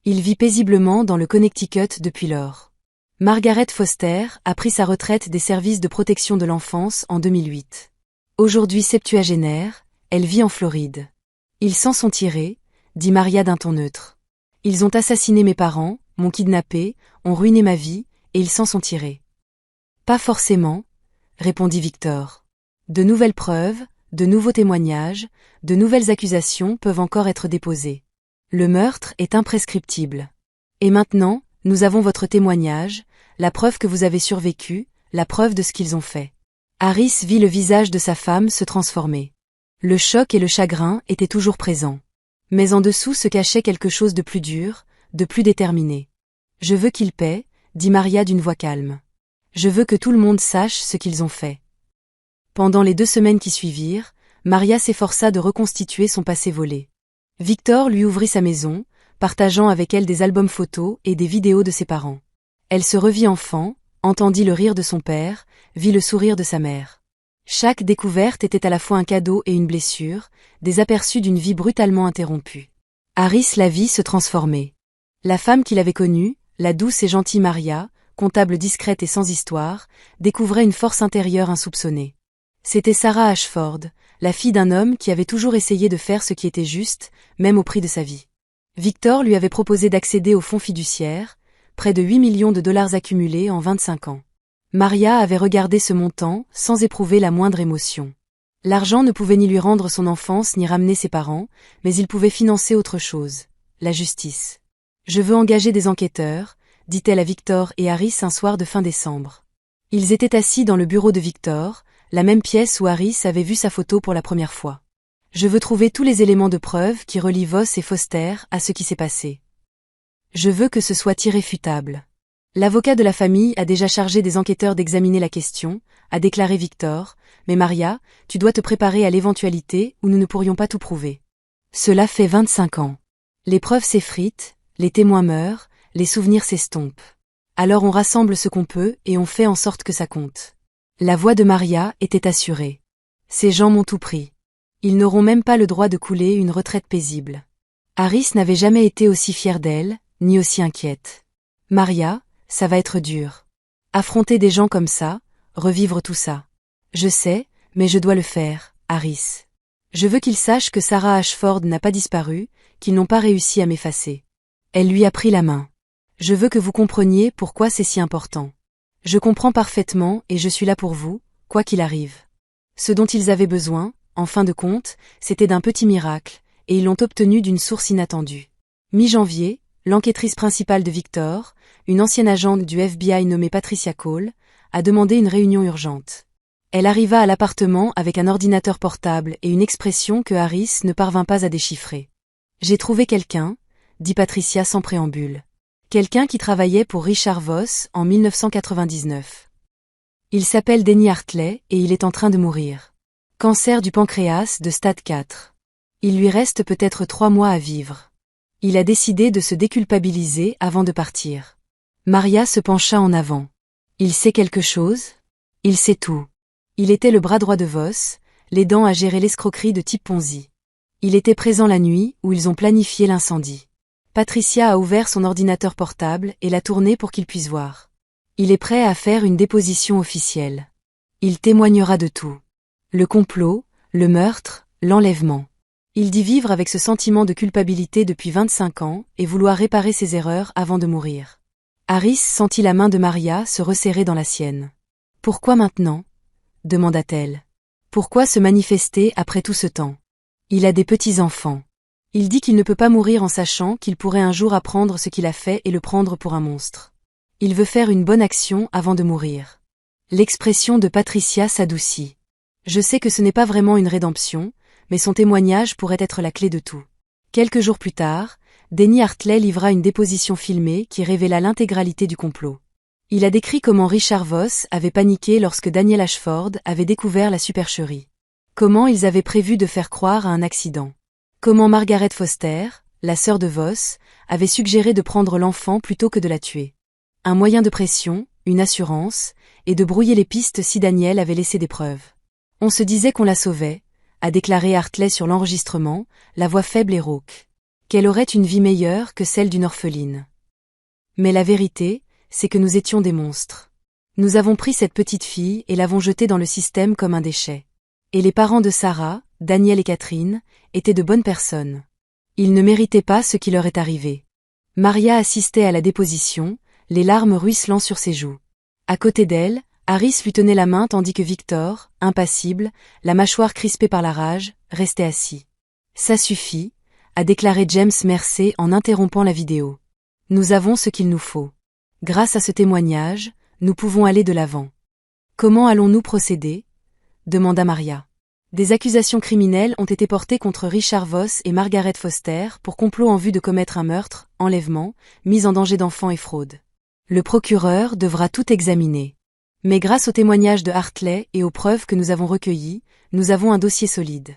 Il vit paisiblement dans le Connecticut depuis lors. Margaret Foster a pris sa retraite des services de protection de l'enfance en 2008. Aujourd'hui septuagénaire, elle vit en Floride. Ils s'en sont tirés, dit Maria d'un ton neutre. Ils ont assassiné mes parents, m'ont kidnappé, ont ruiné ma vie, et ils s'en sont tirés. Pas forcément, répondit Victor. De nouvelles preuves, de nouveaux témoignages, de nouvelles accusations peuvent encore être déposées. Le meurtre est imprescriptible. Et maintenant, nous avons votre témoignage, la preuve que vous avez survécu, la preuve de ce qu'ils ont fait. Harris vit le visage de sa femme se transformer. Le choc et le chagrin étaient toujours présents. Mais en dessous se cachait quelque chose de plus dur, de plus déterminé. Je veux qu'ils paient, dit Maria d'une voix calme. Je veux que tout le monde sache ce qu'ils ont fait. Pendant les 2 semaines qui suivirent, Maria s'efforça de reconstituer son passé volé. Victor lui ouvrit sa maison, partageant avec elle des albums photos et des vidéos de ses parents. Elle se revit enfant, entendit le rire de son père, vit le sourire de sa mère. Chaque découverte était à la fois un cadeau et une blessure, des aperçus d'une vie brutalement interrompue. Harris la vit se transformer. La femme qu'il avait connue, la douce et gentille Maria, comptable discrète et sans histoire, découvrait une force intérieure insoupçonnée. C'était Sarah Ashford, la fille d'un homme qui avait toujours essayé de faire ce qui était juste, même au prix de sa vie. Victor lui avait proposé d'accéder au fonds fiduciaire, près de 8 millions de dollars accumulés en 25 ans. Maria avait regardé ce montant sans éprouver la moindre émotion. L'argent ne pouvait ni lui rendre son enfance ni ramener ses parents, mais il pouvait financer autre chose, la justice. Je veux engager des enquêteurs, dit-elle à Victor et Harris un soir de fin décembre. Ils étaient assis dans le bureau de Victor, la même pièce où Harris avait vu sa photo pour la première fois. Je veux trouver tous les éléments de preuve qui relient Voss et Foster à ce qui s'est passé. Je veux que ce soit irréfutable. L'avocat de la famille a déjà chargé des enquêteurs d'examiner la question, a déclaré Victor, mais Maria, tu dois te préparer à l'éventualité où nous ne pourrions pas tout prouver. Cela fait 25 ans. Les preuves s'effritent, les témoins meurent, les souvenirs s'estompent. Alors on rassemble ce qu'on peut et on fait en sorte que ça compte. La voix de Maria était assurée. Ces gens m'ont tout pris. Ils n'auront même pas le droit de couler une retraite paisible. Harris n'avait jamais été aussi fière d'elle, ni aussi inquiète. Maria, ça va être dur. Affronter des gens comme ça, revivre tout ça. Je sais, mais je dois le faire, Harris. Je veux qu'ils sachent que Sarah Ashford n'a pas disparu, qu'ils n'ont pas réussi à m'effacer. Elle lui a pris la main. Je veux que vous compreniez pourquoi c'est si important. Je comprends parfaitement et je suis là pour vous, quoi qu'il arrive. Ce dont ils avaient besoin, en fin de compte, c'était d'un petit miracle, et ils l'ont obtenu d'une source inattendue. Mi-janvier, l'enquêtrice principale de Victor, une ancienne agente du FBI nommée Patricia Cole, a demandé une réunion urgente. Elle arriva à l'appartement avec un ordinateur portable et une expression que Harris ne parvint pas à déchiffrer. « J'ai trouvé quelqu'un », dit Patricia sans préambule. Quelqu'un qui travaillait pour Richard Voss en 1999. Il s'appelle Denny Hartley et il est en train de mourir. Cancer du pancréas de stade 4. Il lui reste peut-être 3 mois à vivre. Il a décidé de se déculpabiliser avant de partir. Maria se pencha en avant. Il sait quelque chose? Il sait tout. Il était le bras droit de Voss, l'aidant à gérer l'escroquerie de type Ponzi. Il était présent la nuit où ils ont planifié l'incendie. Patricia a ouvert son ordinateur portable et l'a tourné pour qu'il puisse voir. Il est prêt à faire une déposition officielle. Il témoignera de tout. Le complot, le meurtre, l'enlèvement. Il dit vivre avec ce sentiment de culpabilité depuis 25 ans et vouloir réparer ses erreurs avant de mourir. Harris sentit la main de Maria se resserrer dans la sienne. « Pourquoi maintenant ?» demanda-t-elle. « Pourquoi se manifester après tout ce temps? Il a des petits-enfants. Il dit qu'il ne peut pas mourir en sachant qu'il pourrait un jour apprendre ce qu'il a fait et le prendre pour un monstre. Il veut faire une bonne action avant de mourir. » L'expression de Patricia s'adoucit. « Je sais que ce n'est pas vraiment une rédemption, mais son témoignage pourrait être la clé de tout. » Quelques jours plus tard, Denny Hartley livra une déposition filmée qui révéla l'intégralité du complot. Il a décrit comment Richard Voss avait paniqué lorsque Daniel Ashford avait découvert la supercherie. Comment ils avaient prévu de faire croire à un accident. Comment Margaret Foster, la sœur de Voss, avait suggéré de prendre l'enfant plutôt que de la tuer. Un moyen de pression, une assurance, et de brouiller les pistes si Daniel avait laissé des preuves. On se disait qu'on la sauvait, a déclaré Hartley sur l'enregistrement, la voix faible et rauque. Qu'elle aurait une vie meilleure que celle d'une orpheline. Mais la vérité, c'est que nous étions des monstres. Nous avons pris cette petite fille et l'avons jetée dans le système comme un déchet. Et les parents de Sarah, Daniel et Catherine, étaient de bonnes personnes. Ils ne méritaient pas ce qui leur est arrivé. Maria assistait à la déposition, les larmes ruisselant sur ses joues. À côté d'elle, Harris lui tenait la main tandis que Victor, impassible, la mâchoire crispée par la rage, restait assis. « Ça suffit », a déclaré James Mersey en interrompant la vidéo. « Nous avons ce qu'il nous faut. Grâce à ce témoignage, nous pouvons aller de l'avant. »« Comment allons-nous procéder ?» demanda Maria. Des accusations criminelles ont été portées contre Richard Voss et Margaret Foster pour complot en vue de commettre un meurtre, enlèvement, mise en danger d'enfants et fraude. Le procureur devra tout examiner. Mais grâce aux témoignages de Hartley et aux preuves que nous avons recueillies, nous avons un dossier solide.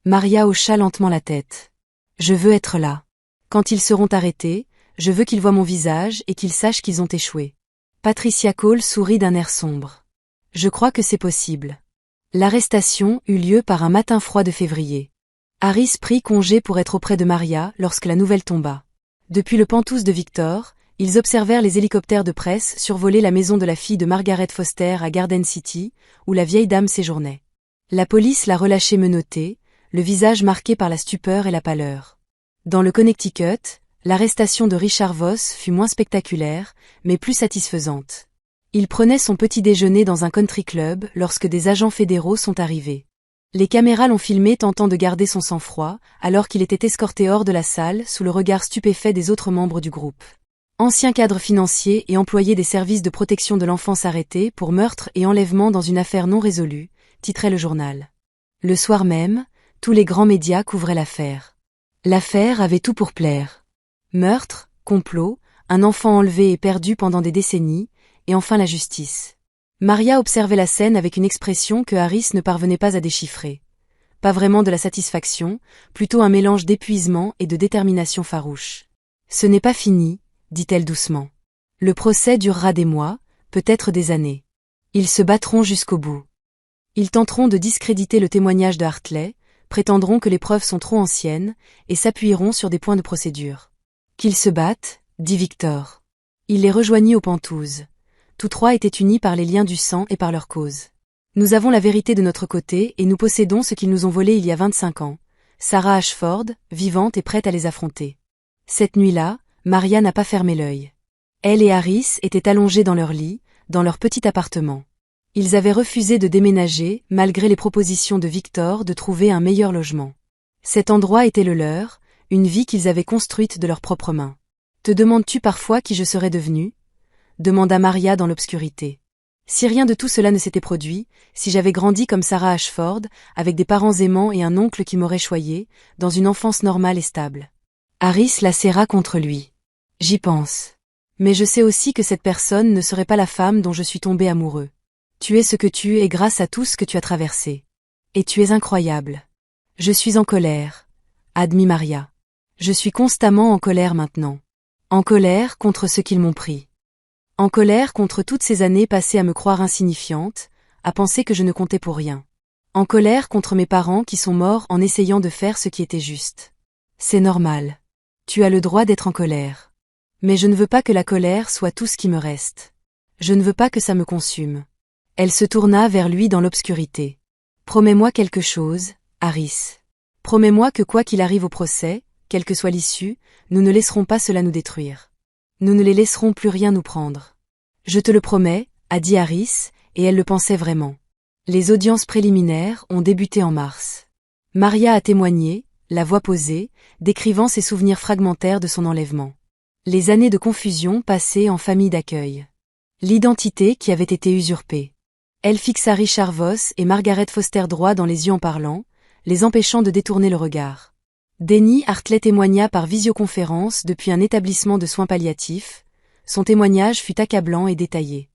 Maria hocha lentement la tête. « Je veux être là. Quand ils seront arrêtés, je veux qu'ils voient mon visage et qu'ils sachent qu'ils ont échoué. » Patricia Cole sourit d'un air sombre. « Je crois que c'est possible. » L'arrestation eut lieu par un matin froid de février. Harris prit congé pour être auprès de Maria lorsque la nouvelle tomba. Depuis le penthouse de Victor, ils observèrent les hélicoptères de presse survoler la maison de la fille de Margaret Foster à Garden City, où la vieille dame séjournait. La police l'a relâchée menottée, le visage marqué par la stupeur et la pâleur. Dans le Connecticut, l'arrestation de Richard Voss fut moins spectaculaire, mais plus satisfaisante. Il prenait son petit déjeuner dans un country club lorsque des agents fédéraux sont arrivés. Les caméras l'ont filmé tentant de garder son sang-froid, alors qu'il était escorté hors de la salle sous le regard stupéfait des autres membres du groupe. Ancien cadre financier et employé des services de protection de l'enfance arrêté pour meurtre et enlèvement dans une affaire non résolue, titrait le journal. Le soir même, tous les grands médias couvraient l'affaire. L'affaire avait tout pour plaire. Meurtre, complot, un enfant enlevé et perdu pendant des décennies, et enfin la justice. Maria observait la scène avec une expression que Harris ne parvenait pas à déchiffrer. Pas vraiment de la satisfaction, plutôt un mélange d'épuisement et de détermination farouche. « Ce n'est pas fini », dit-elle doucement. « Le procès durera des mois, peut-être des années. Ils se battront jusqu'au bout. Ils tenteront de discréditer le témoignage de Hartley, prétendront que les preuves sont trop anciennes, et s'appuieront sur des points de procédure. Qu'ils se battent, dit Victor. Il les rejoignit au penthouse. Tous trois étaient unis par les liens du sang et par leur cause. Nous avons la vérité de notre côté et nous possédons ce qu'ils nous ont volé il y a 25 ans. Sarah Ashford, vivante et prête à les affronter. Cette nuit-là, Maria n'a pas fermé l'œil. Elle et Harris étaient allongés dans leur lit, dans leur petit appartement. Ils avaient refusé de déménager, malgré les propositions de Victor de trouver un meilleur logement. Cet endroit était le leur, une vie qu'ils avaient construite de leurs propres mains. « Te demandes-tu parfois qui je serais devenue ?» demanda Maria dans l'obscurité. Si rien de tout cela ne s'était produit, si j'avais grandi comme Sarah Ashford, avec des parents aimants et un oncle qui m'aurait choyé, dans une enfance normale et stable. Harris la serra contre lui. J'y pense. Mais je sais aussi que cette personne ne serait pas la femme dont je suis tombé amoureux. Tu es ce que tu es grâce à tout ce que tu as traversé. Et tu es incroyable. Je suis en colère, admit Maria. Je suis constamment en colère maintenant. En colère contre ce qu'ils m'ont pris. En colère contre toutes ces années passées à me croire insignifiante, à penser que je ne comptais pour rien. En colère contre mes parents qui sont morts en essayant de faire ce qui était juste. C'est normal. Tu as le droit d'être en colère. Mais je ne veux pas que la colère soit tout ce qui me reste. Je ne veux pas que ça me consume. Elle se tourna vers lui dans l'obscurité. Promets-moi quelque chose, Harris. Promets-moi que quoi qu'il arrive au procès, quelle que soit l'issue, nous ne laisserons pas cela nous détruire. Nous ne les laisserons plus rien nous prendre. Je te le promets, a dit Harris, et elle le pensait vraiment. Les audiences préliminaires ont débuté en mars. Maria a témoigné, la voix posée, décrivant ses souvenirs fragmentaires de son enlèvement. Les années de confusion passées en famille d'accueil. L'identité qui avait été usurpée. Elle fixa Richard Voss et Margaret Foster droit dans les yeux en parlant, les empêchant de détourner le regard. Denny Hartley témoigna par visioconférence depuis un établissement de soins palliatifs. Son témoignage fut accablant et détaillé.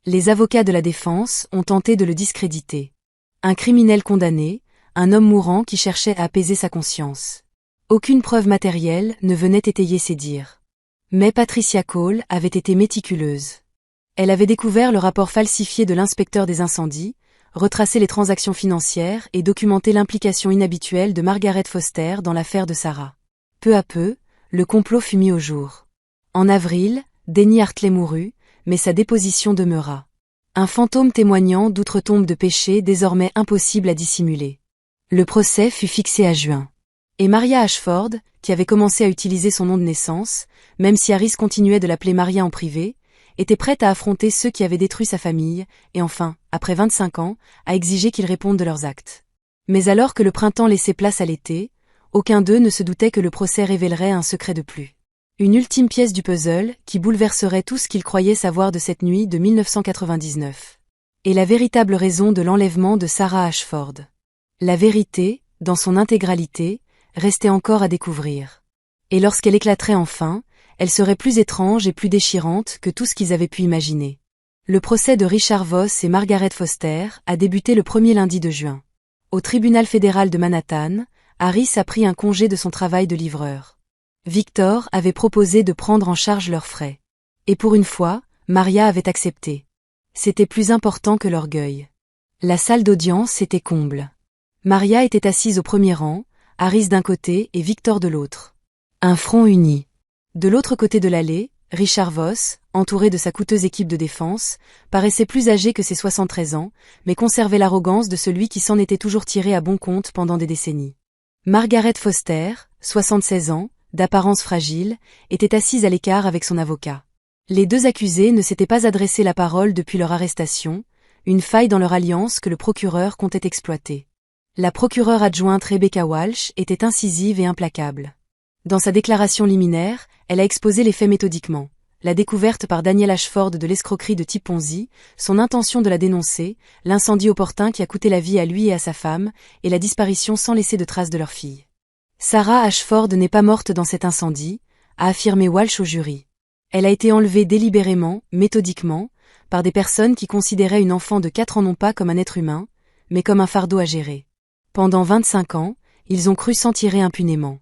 Les avocats de la défense ont tenté de le discréditer. Un criminel condamné, un homme mourant qui cherchait à apaiser sa conscience. Aucune preuve matérielle ne venait étayer ses dires. Mais Patricia Cole avait été méticuleuse. Elle avait découvert le rapport falsifié de l'inspecteur des incendies, retracé les transactions financières et documenté l'implication inhabituelle de Margaret Foster dans l'affaire de Sarah. Peu à peu, le complot fut mis au jour. En avril, Denny Hartley mourut, mais sa déposition demeura. Un fantôme témoignant d'outre-tombe de péché désormais impossible à dissimuler. Le procès fut fixé à juin. Et Maria Ashford, qui avait commencé à utiliser son nom de naissance, même si Harris continuait de l'appeler Maria en privé, était prête à affronter ceux qui avaient détruit sa famille, et enfin, après 25 ans, à exiger qu'ils répondent de leurs actes. Mais alors que le printemps laissait place à l'été, aucun d'eux ne se doutait que le procès révélerait un secret de plus. Une ultime pièce du puzzle qui bouleverserait tout ce qu'ils croyaient savoir de cette nuit de 1999. Et la véritable raison de l'enlèvement de Sarah Ashford. La vérité, dans son intégralité, restait encore à découvrir. Et lorsqu'elle éclaterait enfin, elle serait plus étrange et plus déchirante que tout ce qu'ils avaient pu imaginer. Le procès de Richard Voss et Margaret Foster a débuté le premier lundi de juin. Au tribunal fédéral de Manhattan, Harris a pris un congé de son travail de livreur. Victor avait proposé de prendre en charge leurs frais. Et pour une fois, Maria avait accepté. C'était plus important que l'orgueil. La salle d'audience était comble. Maria était assise au premier rang, Harris d'un côté et Victor de l'autre. Un front uni. De l'autre côté de l'allée, Richard Voss, entouré de sa coûteuse équipe de défense, paraissait plus âgé que ses 73 ans, mais conservait l'arrogance de celui qui s'en était toujours tiré à bon compte pendant des décennies. Margaret Foster, 76 ans, d'apparence fragile, était assise à l'écart avec son avocat. Les deux accusés ne s'étaient pas adressé la parole depuis leur arrestation, une faille dans leur alliance que le procureur comptait exploiter. La procureure adjointe Rebecca Walsh était incisive et implacable. Dans sa déclaration liminaire, elle a exposé les faits méthodiquement. La découverte par Daniel Ashford de l'escroquerie de type Ponzi, son intention de la dénoncer, l'incendie opportun qui a coûté la vie à lui et à sa femme, et la disparition sans laisser de traces de leur fille. Sarah Ashford n'est pas morte dans cet incendie, a affirmé Walsh au jury. Elle a été enlevée délibérément, méthodiquement, par des personnes qui considéraient une enfant de 4 ans non pas comme un être humain, mais comme un fardeau à gérer. Pendant 25 ans, ils ont cru s'en tirer impunément.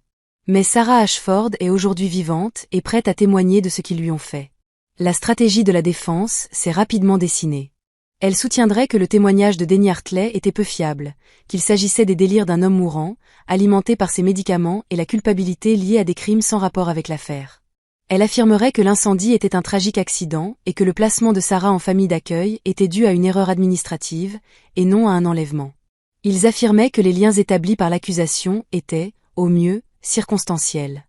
Mais Sarah Ashford est aujourd'hui vivante et prête à témoigner de ce qu'ils lui ont fait. La stratégie de la défense s'est rapidement dessinée. Elle soutiendrait que le témoignage de Denny Hartley était peu fiable, qu'il s'agissait des délires d'un homme mourant, alimenté par ses médicaments et la culpabilité liée à des crimes sans rapport avec l'affaire. Elle affirmerait que l'incendie était un tragique accident et que le placement de Sarah en famille d'accueil était dû à une erreur administrative et non à un enlèvement. Ils affirmaient que les liens établis par l'accusation étaient, au mieux, circonstanciels.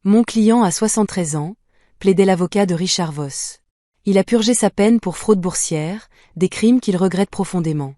Mon client a 73 ans, plaidait l'avocat de Richard Voss. Il a purgé sa peine pour fraude boursière, des crimes qu'il regrette profondément.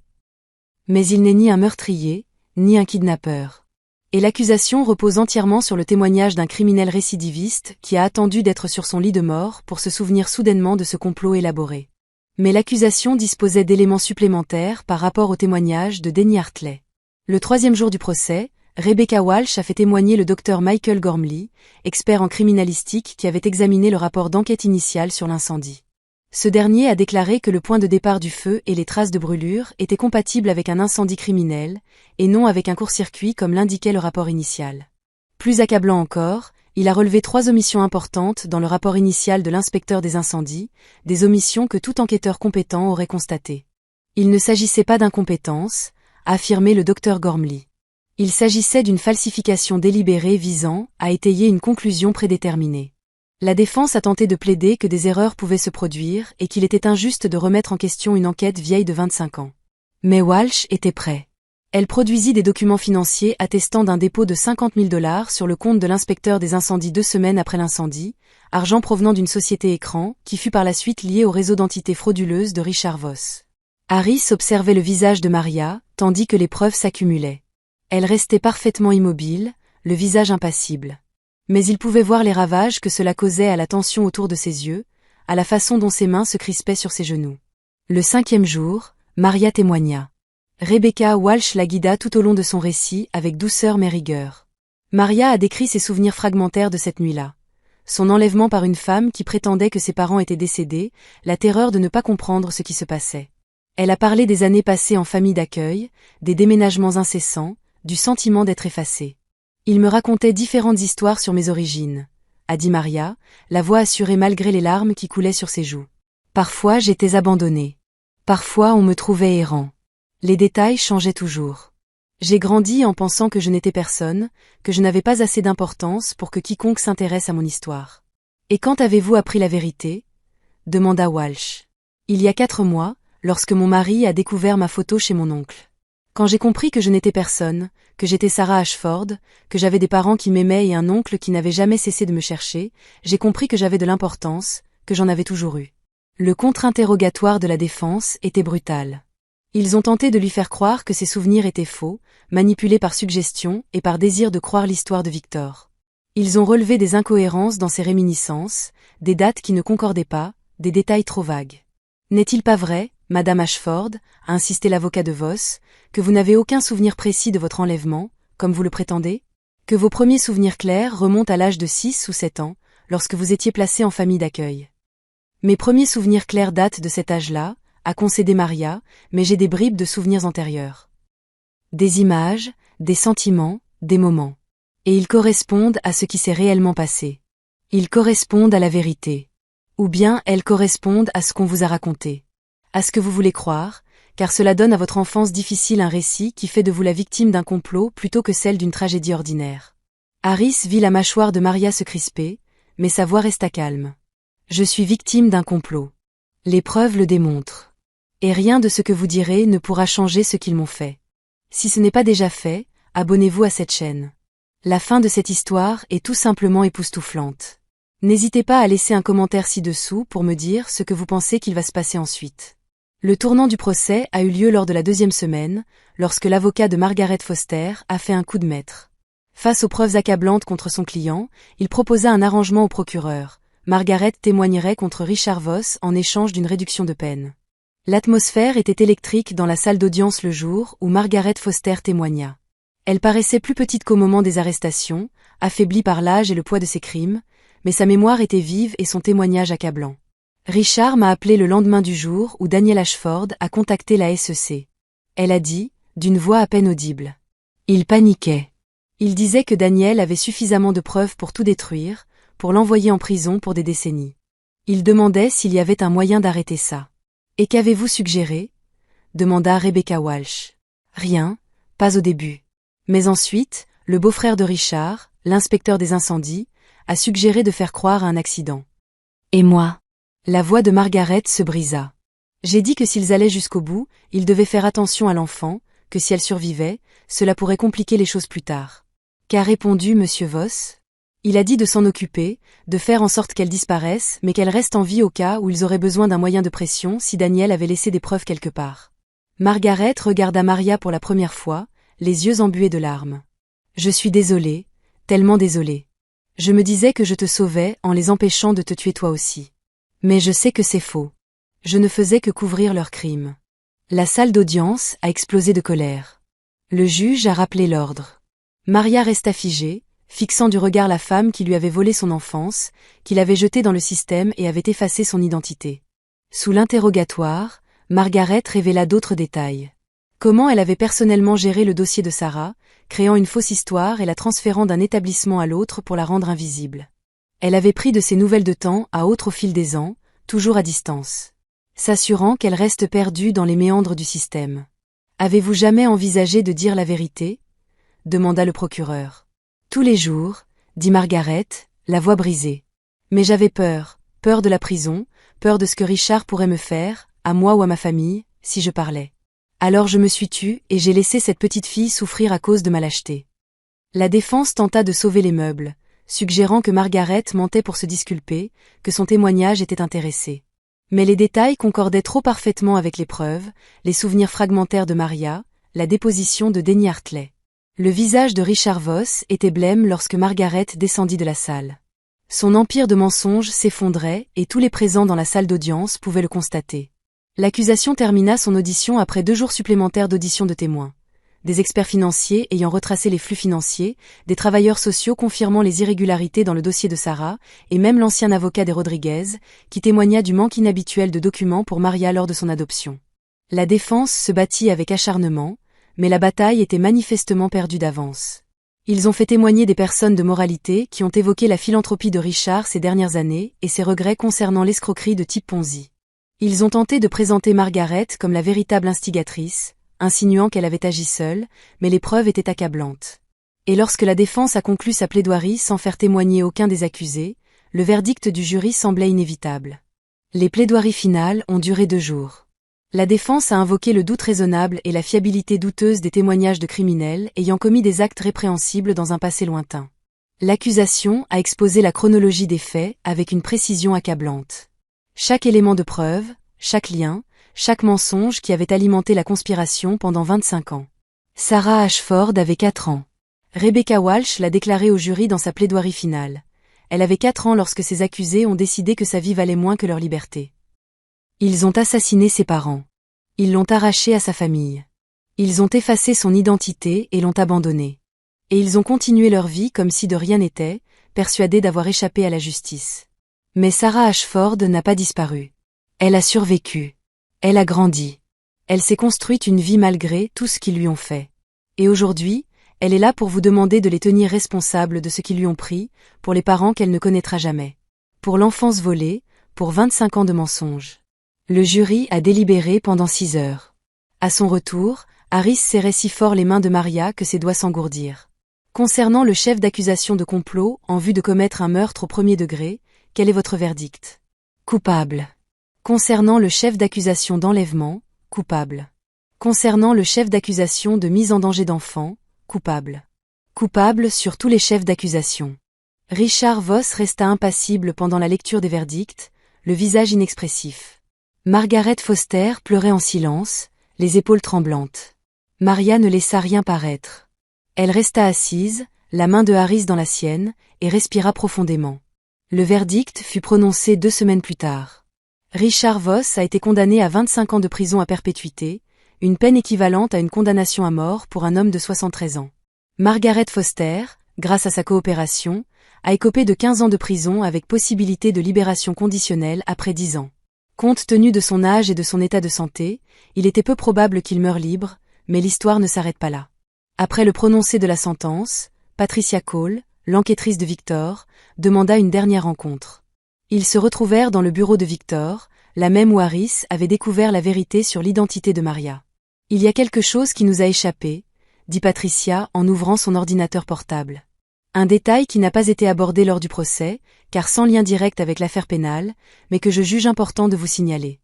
Mais il n'est ni un meurtrier, ni un kidnappeur. Et l'accusation repose entièrement sur le témoignage d'un criminel récidiviste qui a attendu d'être sur son lit de mort pour se souvenir soudainement de ce complot élaboré. Mais l'accusation disposait d'éléments supplémentaires par rapport au témoignage de Denny Hartley. Le 3e jour du procès, Rebecca Walsh a fait témoigner le docteur Michael Gormley, expert en criminalistique qui avait examiné le rapport d'enquête initial sur l'incendie. Ce dernier a déclaré que le point de départ du feu et les traces de brûlure étaient compatibles avec un incendie criminel, et non avec un court-circuit comme l'indiquait le rapport initial. Plus accablant encore, Il a relevé 3 omissions importantes dans le rapport initial de l'inspecteur des incendies, des omissions que tout enquêteur compétent aurait constatées. Il ne s'agissait pas d'incompétence, a affirmé le docteur Gormley. Il s'agissait d'une falsification délibérée visant à étayer une conclusion prédéterminée. La défense a tenté de plaider que des erreurs pouvaient se produire et qu'il était injuste de remettre en question une enquête vieille de 25 ans. Mais Walsh était prêt. Elle produisit des documents financiers attestant d'un dépôt de 50 000 $ sur le compte de l'inspecteur des incendies 2 semaines après l'incendie, argent provenant d'une société écran qui fut par la suite liée au réseau d'entités frauduleuses de Richard Voss. Harris observait le visage de Maria, tandis que les preuves s'accumulaient. Elle restait parfaitement immobile, le visage impassible. Mais il pouvait voir les ravages que cela causait à la tension autour de ses yeux, à la façon dont ses mains se crispaient sur ses genoux. Le 5e jour, Maria témoigna. Rebecca Walsh la guida tout au long de son récit avec douceur mais rigueur. Maria a décrit ses souvenirs fragmentaires de cette nuit-là. Son enlèvement par une femme qui prétendait que ses parents étaient décédés, la terreur de ne pas comprendre ce qui se passait. Elle a parlé des années passées en famille d'accueil, des déménagements incessants, du sentiment d'être effacée. Il me racontait différentes histoires sur mes origines, a dit Maria, la voix assurée malgré les larmes qui coulaient sur ses joues. Parfois j'étais abandonnée. Parfois on me trouvait errant. Les détails changeaient toujours. J'ai grandi en pensant que je n'étais personne, que je n'avais pas assez d'importance pour que quiconque s'intéresse à mon histoire. Et quand avez-vous appris la vérité ? Demanda Walsh. Il y a 4 mois, lorsque mon mari a découvert ma photo chez mon oncle. Quand j'ai compris que je n'étais personne, que j'étais Sarah Ashford, que j'avais des parents qui m'aimaient et un oncle qui n'avait jamais cessé de me chercher, j'ai compris que j'avais de l'importance, que j'en avais toujours eu. Le contre-interrogatoire de la défense était brutal. Ils ont tenté de lui faire croire que ses souvenirs étaient faux, manipulés par suggestion et par désir de croire l'histoire de Victor. Ils ont relevé des incohérences dans ses réminiscences, des dates qui ne concordaient pas, des détails trop vagues. N'est-il pas vrai, Madame Ashford, a insisté l'avocat de Voss, que vous n'avez aucun souvenir précis de votre enlèvement, comme vous le prétendez ? Que vos premiers souvenirs clairs remontent à l'âge de 6 ou 7 ans, lorsque vous étiez placé en famille d'accueil. Mes premiers souvenirs clairs datent de cet âge-là, a concédé Maria, mais j'ai des bribes de souvenirs antérieurs. Des images, des sentiments, des moments. Et ils correspondent à ce qui s'est réellement passé. Ils correspondent à la vérité. Ou bien elles correspondent à ce qu'on vous a raconté. À ce que vous voulez croire, car cela donne à votre enfance difficile un récit qui fait de vous la victime d'un complot plutôt que celle d'une tragédie ordinaire. Harris vit la mâchoire de Maria se crisper, mais sa voix resta calme. Je suis victime d'un complot. Les preuves le démontrent. Et rien de ce que vous direz ne pourra changer ce qu'ils m'ont fait. Si ce n'est pas déjà fait, abonnez-vous à cette chaîne. La fin de cette histoire est tout simplement époustouflante. N'hésitez pas à laisser un commentaire ci-dessous pour me dire ce que vous pensez qu'il va se passer ensuite. Le tournant du procès a eu lieu lors de la 2e semaine, lorsque l'avocat de Margaret Foster a fait un coup de maître. Face aux preuves accablantes contre son client, il proposa un arrangement au procureur. Margaret témoignerait contre Richard Voss en échange d'une réduction de peine. L'atmosphère était électrique dans la salle d'audience le jour où Margaret Foster témoigna. Elle paraissait plus petite qu'au moment des arrestations, affaiblie par l'âge et le poids de ses crimes, mais sa mémoire était vive et son témoignage accablant. Richard m'a appelé le lendemain du jour où Daniel Ashford a contacté la SEC. Elle a dit, d'une voix à peine audible. Il paniquait. Il disait que Daniel avait suffisamment de preuves pour tout détruire, pour l'envoyer en prison pour des décennies. Il demandait s'il y avait un moyen d'arrêter ça. Et qu'avez-vous suggéré ? Demanda Rebecca Walsh. Rien, pas au début. Mais ensuite, le beau-frère de Richard, l'inspecteur des incendies, a suggéré de faire croire à un accident. Et moi ? La voix de Margaret se brisa. J'ai dit que s'ils allaient jusqu'au bout, ils devaient faire attention à l'enfant, que si elle survivait, cela pourrait compliquer les choses plus tard. Qu'a répondu Monsieur Voss ? Il a dit de s'en occuper, de faire en sorte qu'elle disparaisse, mais qu'elle reste en vie au cas où ils auraient besoin d'un moyen de pression si Daniel avait laissé des preuves quelque part. Margaret regarda Maria pour la première fois, les yeux embués de larmes. Je suis désolée, tellement désolée. Je me disais que je te sauvais en les empêchant de te tuer toi aussi. Mais je sais que c'est faux. Je ne faisais que couvrir leurs crimes. La salle d'audience a explosé de colère. Le juge a rappelé l'ordre. Maria resta figée, fixant du regard la femme qui lui avait volé son enfance, qu'il avait jetée dans le système et avait effacé son identité. Sous l'interrogatoire, Margaret révéla d'autres détails. Comment elle avait personnellement géré le dossier de Sarah, créant une fausse histoire et la transférant d'un établissement à l'autre pour la rendre invisible. Elle avait pris de ses nouvelles de temps à autre au fil des ans, toujours à distance, s'assurant qu'elle reste perdue dans les méandres du système. « Avez-vous jamais envisagé de dire la vérité ?» demanda le procureur. « Tous les jours, » dit Margaret, la voix brisée. « Mais j'avais peur, peur de la prison, peur de ce que Richard pourrait me faire, à moi ou à ma famille, si je parlais. Alors je me suis tue et j'ai laissé cette petite fille souffrir à cause de ma lâcheté. » La défense tenta de sauver les meubles, suggérant que Margaret mentait pour se disculper, que son témoignage était intéressé. Mais les détails concordaient trop parfaitement avec les preuves, les souvenirs fragmentaires de Maria, la déposition de Denny Hartley. Le visage de Richard Voss était blême lorsque Margaret descendit de la salle. Son empire de mensonges s'effondrait et tous les présents dans la salle d'audience pouvaient le constater. L'accusation termina son audition après 2 jours supplémentaires d'audition de témoins. Des experts financiers ayant retracé les flux financiers, des travailleurs sociaux confirmant les irrégularités dans le dossier de Sarah, et même l'ancien avocat des Rodriguez, qui témoigna du manque inhabituel de documents pour Maria lors de son adoption. La défense se battit avec acharnement, mais la bataille était manifestement perdue d'avance. Ils ont fait témoigner des personnes de moralité qui ont évoqué la philanthropie de Richard ces dernières années et ses regrets concernant l'escroquerie de type Ponzi. Ils ont tenté de présenter Margaret comme la véritable instigatrice, insinuant qu'elle avait agi seule, mais les preuves étaient accablantes. Et lorsque la défense a conclu sa plaidoirie sans faire témoigner aucun des accusés, le verdict du jury semblait inévitable. Les plaidoiries finales ont duré 2 jours. La défense a invoqué le doute raisonnable et la fiabilité douteuse des témoignages de criminels ayant commis des actes répréhensibles dans un passé lointain. L'accusation a exposé la chronologie des faits avec une précision accablante. Chaque élément de preuve, chaque lien, chaque mensonge qui avait alimenté la conspiration pendant 25 ans. Sarah Ashford avait 4 ans. Rebecca Walsh l'a déclaré au jury dans sa plaidoirie finale. Elle avait 4 ans lorsque ses accusés ont décidé que sa vie valait moins que leur liberté. Ils ont assassiné ses parents. Ils l'ont arraché à sa famille. Ils ont effacé son identité et l'ont abandonné. Et ils ont continué leur vie comme si de rien n'était, persuadés d'avoir échappé à la justice. Mais Sarah Ashford n'a pas disparu. Elle a survécu. Elle a grandi. Elle s'est construite une vie malgré tout ce qu'ils lui ont fait. Et aujourd'hui, elle est là pour vous demander de les tenir responsables de ce qu'ils lui ont pris, pour les parents qu'elle ne connaîtra jamais. Pour l'enfance volée, pour 25 ans de mensonges. Le jury a délibéré pendant 6 heures. À son retour, Harris serrait si fort les mains de Maria que ses doigts s'engourdirent. Concernant le chef d'accusation de complot en vue de commettre un meurtre au 1er degré, quel est votre verdict? Coupable. Concernant le chef d'accusation d'enlèvement, coupable. Concernant le chef d'accusation de mise en danger d'enfant, coupable. Coupable sur tous les chefs d'accusation. Richard Voss resta impassible pendant la lecture des verdicts, le visage inexpressif. Margaret Foster pleurait en silence, les épaules tremblantes. Maria ne laissa rien paraître. Elle resta assise, la main de Harris dans la sienne, et respira profondément. Le verdict fut prononcé 2 semaines plus tard. Richard Voss a été condamné à 25 ans de prison à perpétuité, une peine équivalente à une condamnation à mort pour un homme de 73 ans. Margaret Foster, grâce à sa coopération, a écopé de 15 ans de prison avec possibilité de libération conditionnelle après 10 ans. Compte tenu de son âge et de son état de santé, il était peu probable qu'il meure libre, mais l'histoire ne s'arrête pas là. Après le prononcé de la sentence, Patricia Cole, l'enquêtrice de Victor, demanda une dernière rencontre. Ils se retrouvèrent dans le bureau de Victor, la même où Harris avait découvert la vérité sur l'identité de Maria. « Il y a quelque chose qui nous a échappé », dit Patricia en ouvrant son ordinateur portable. Un détail qui n'a pas été abordé lors du procès, car sans lien direct avec l'affaire pénale, mais que je juge important de vous signaler.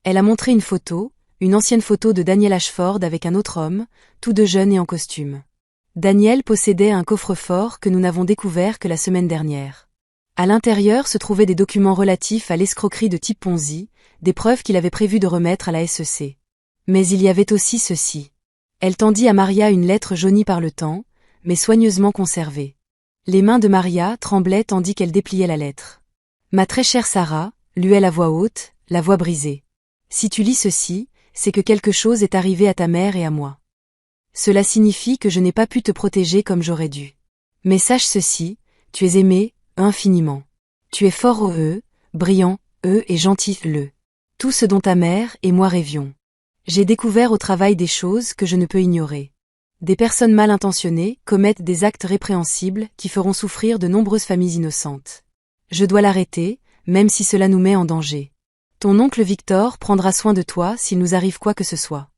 Elle a montré une ancienne photo de Daniel Ashford avec un autre homme, tous 2 jeunes et en costume. Daniel possédait un coffre-fort que nous n'avons découvert que la semaine dernière. À l'intérieur se trouvaient des documents relatifs à l'escroquerie de type Ponzi, des preuves qu'il avait prévu de remettre à la SEC. Mais il y avait aussi ceci. Elle tendit à Maria une lettre jaunie par le temps, mais soigneusement conservée. Les mains de Maria tremblaient tandis qu'elle dépliait la lettre. « Ma très chère Sarah », luait la voix haute, la voix brisée. « Si tu lis ceci, c'est que quelque chose est arrivé à ta mère et à moi. Cela signifie que je n'ai pas pu te protéger comme j'aurais dû. Mais sache ceci, tu es aimé, infiniment. Tu es fort brillant, et gentil, tout ce dont ta mère et moi rêvions. J'ai découvert au travail des choses que je ne peux ignorer. Des personnes mal intentionnées commettent des actes répréhensibles qui feront souffrir de nombreuses familles innocentes. Je dois l'arrêter, même si cela nous met en danger. Ton oncle Victor prendra soin de toi s'il nous arrive quoi que ce soit.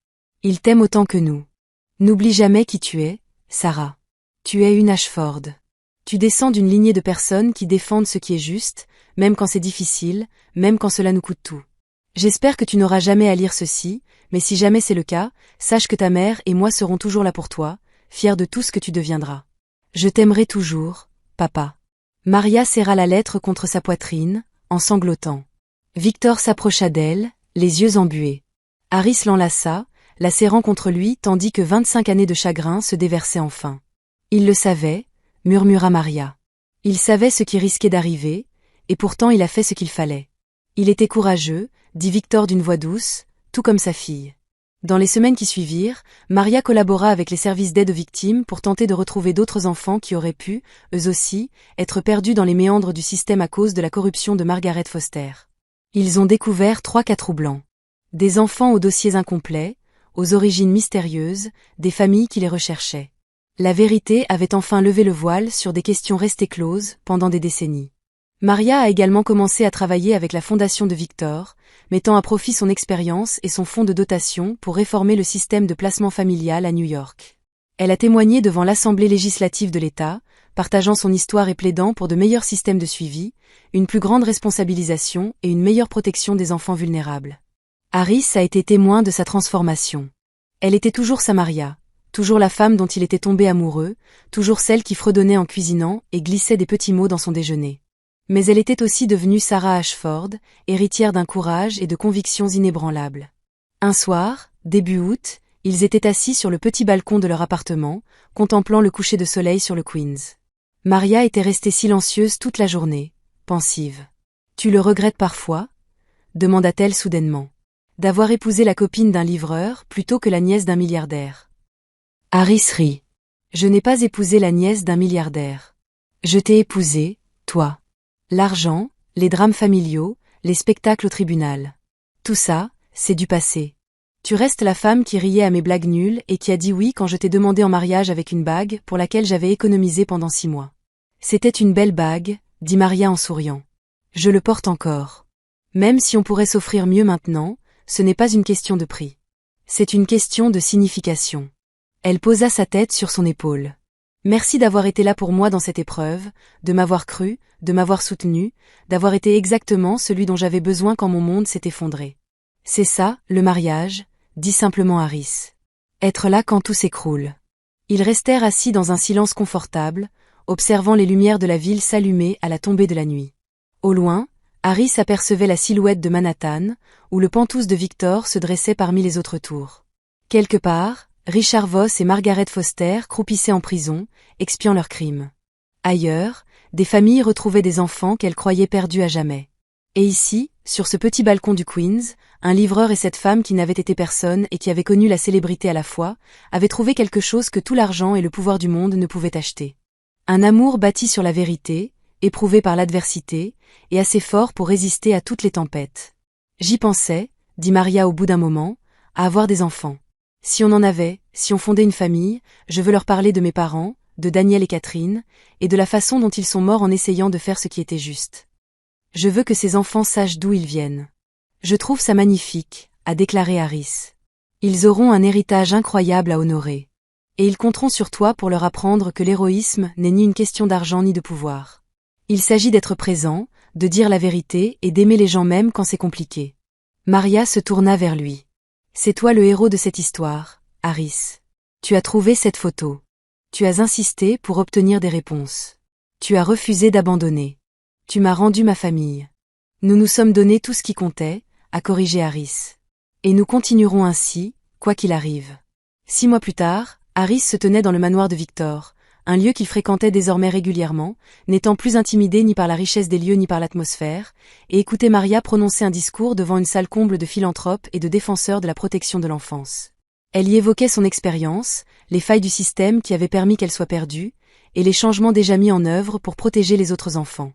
Il t'aime autant que nous. N'oublie jamais qui tu es, Sarah. Tu es une Ashford. Tu descends d'une lignée de personnes qui défendent ce qui est juste, même quand c'est difficile, même quand cela nous coûte tout. J'espère que tu n'auras jamais à lire ceci, mais si jamais c'est le cas, sache que ta mère et moi serons toujours là pour toi, fiers de tout ce que tu deviendras. Je t'aimerai toujours, papa. Maria serra la lettre contre sa poitrine, en sanglotant. Victor s'approcha d'elle, les yeux embués. Harris l'enlaça, la serrant contre lui tandis que 25 années de chagrin se déversaient enfin. Il le savait, murmura Maria. Il savait ce qui risquait d'arriver, et pourtant il a fait ce qu'il fallait. Il était courageux, dit Victor d'une voix douce, tout comme sa fille. Dans les semaines qui suivirent, Maria collabora avec les services d'aide aux victimes pour tenter de retrouver d'autres enfants qui auraient pu, eux aussi, être perdus dans les méandres du système à cause de la corruption de Margaret Foster. Ils ont découvert 3 cas troublants. Des enfants aux dossiers incomplets, aux origines mystérieuses, des familles qui les recherchaient. La vérité avait enfin levé le voile sur des questions restées closes pendant des décennies. Maria a également commencé à travailler avec la fondation de Victor, mettant à profit son expérience et son fonds de dotation pour réformer le système de placement familial à New York. Elle a témoigné devant l'Assemblée législative de l'État, partageant son histoire et plaidant pour de meilleurs systèmes de suivi, une plus grande responsabilisation et une meilleure protection des enfants vulnérables. Harris a été témoin de sa transformation. Elle était toujours sa Maria, toujours la femme dont il était tombé amoureux, toujours celle qui fredonnait en cuisinant et glissait des petits mots dans son déjeuner. Mais elle était aussi devenue Sarah Ashford, héritière d'un courage et de convictions inébranlables. Un soir, début août, ils étaient assis sur le petit balcon de leur appartement, contemplant le coucher de soleil sur le Queens. Maria était restée silencieuse toute la journée, pensive. « Tu le regrettes parfois ?» demanda-t-elle soudainement. « D'avoir épousé la copine d'un livreur plutôt que la nièce d'un milliardaire. » Harris rit. « Je n'ai pas épousé la nièce d'un milliardaire. Je t'ai épousé, toi. L'argent, les drames familiaux, les spectacles au tribunal. Tout ça, c'est du passé. Tu restes la femme qui riait à mes blagues nulles et qui a dit oui quand je t'ai demandé en mariage avec une bague pour laquelle j'avais économisé pendant 6 mois. C'était une belle bague, dit Maria en souriant. Je le porte encore. Même si on pourrait s'offrir mieux maintenant, ce n'est pas une question de prix. C'est une question de signification. Elle posa sa tête sur son épaule. Merci d'avoir été là pour moi dans cette épreuve, de m'avoir cru, de m'avoir soutenu, d'avoir été exactement celui dont j'avais besoin quand mon monde s'est effondré. C'est ça, le mariage, dit simplement Harris. Être là quand tout s'écroule. Ils restèrent assis dans un silence confortable, observant les lumières de la ville s'allumer à la tombée de la nuit. Au loin, Harris apercevait la silhouette de Manhattan, où le Penthouse de Victor se dressait parmi les autres tours. Quelque part, Richard Voss et Margaret Foster croupissaient en prison, expiant leurs crimes. Ailleurs, des familles retrouvaient des enfants qu'elles croyaient perdus à jamais. Et ici, sur ce petit balcon du Queens, un livreur et cette femme qui n'avaient été personne et qui avaient connu la célébrité à la fois, avaient trouvé quelque chose que tout l'argent et le pouvoir du monde ne pouvaient acheter. Un amour bâti sur la vérité, éprouvé par l'adversité, et assez fort pour résister à toutes les tempêtes. J'y pensais, dit Maria au bout d'un moment, à avoir des enfants. Si on en avait, si on fondait une famille, je veux leur parler de mes parents, de Daniel et Catherine, et de la façon dont ils sont morts en essayant de faire ce qui était juste. Je veux que ces enfants sachent d'où ils viennent. Je trouve ça magnifique, a déclaré Harris. Ils auront un héritage incroyable à honorer. Et ils compteront sur toi pour leur apprendre que l'héroïsme n'est ni une question d'argent ni de pouvoir. Il s'agit d'être présent, de dire la vérité et d'aimer les gens même quand c'est compliqué. Maria se tourna vers lui. C'est toi le héros de cette histoire, Harris. Tu as trouvé cette photo. Tu as insisté pour obtenir des réponses. Tu as refusé d'abandonner. Tu m'as rendu ma famille. Nous nous sommes donné tout ce qui comptait, a corrigé Harris. Et nous continuerons ainsi, quoi qu'il arrive. 6 mois plus tard, Harris se tenait dans le manoir de Victor, un lieu qu'il fréquentait désormais régulièrement, n'étant plus intimidé ni par la richesse des lieux ni par l'atmosphère, et écoutait Maria prononcer un discours devant une salle comble de philanthropes et de défenseurs de la protection de l'enfance. Elle y évoquait son expérience, les failles du système qui avaient permis qu'elle soit perdue, et les changements déjà mis en œuvre pour protéger les autres enfants.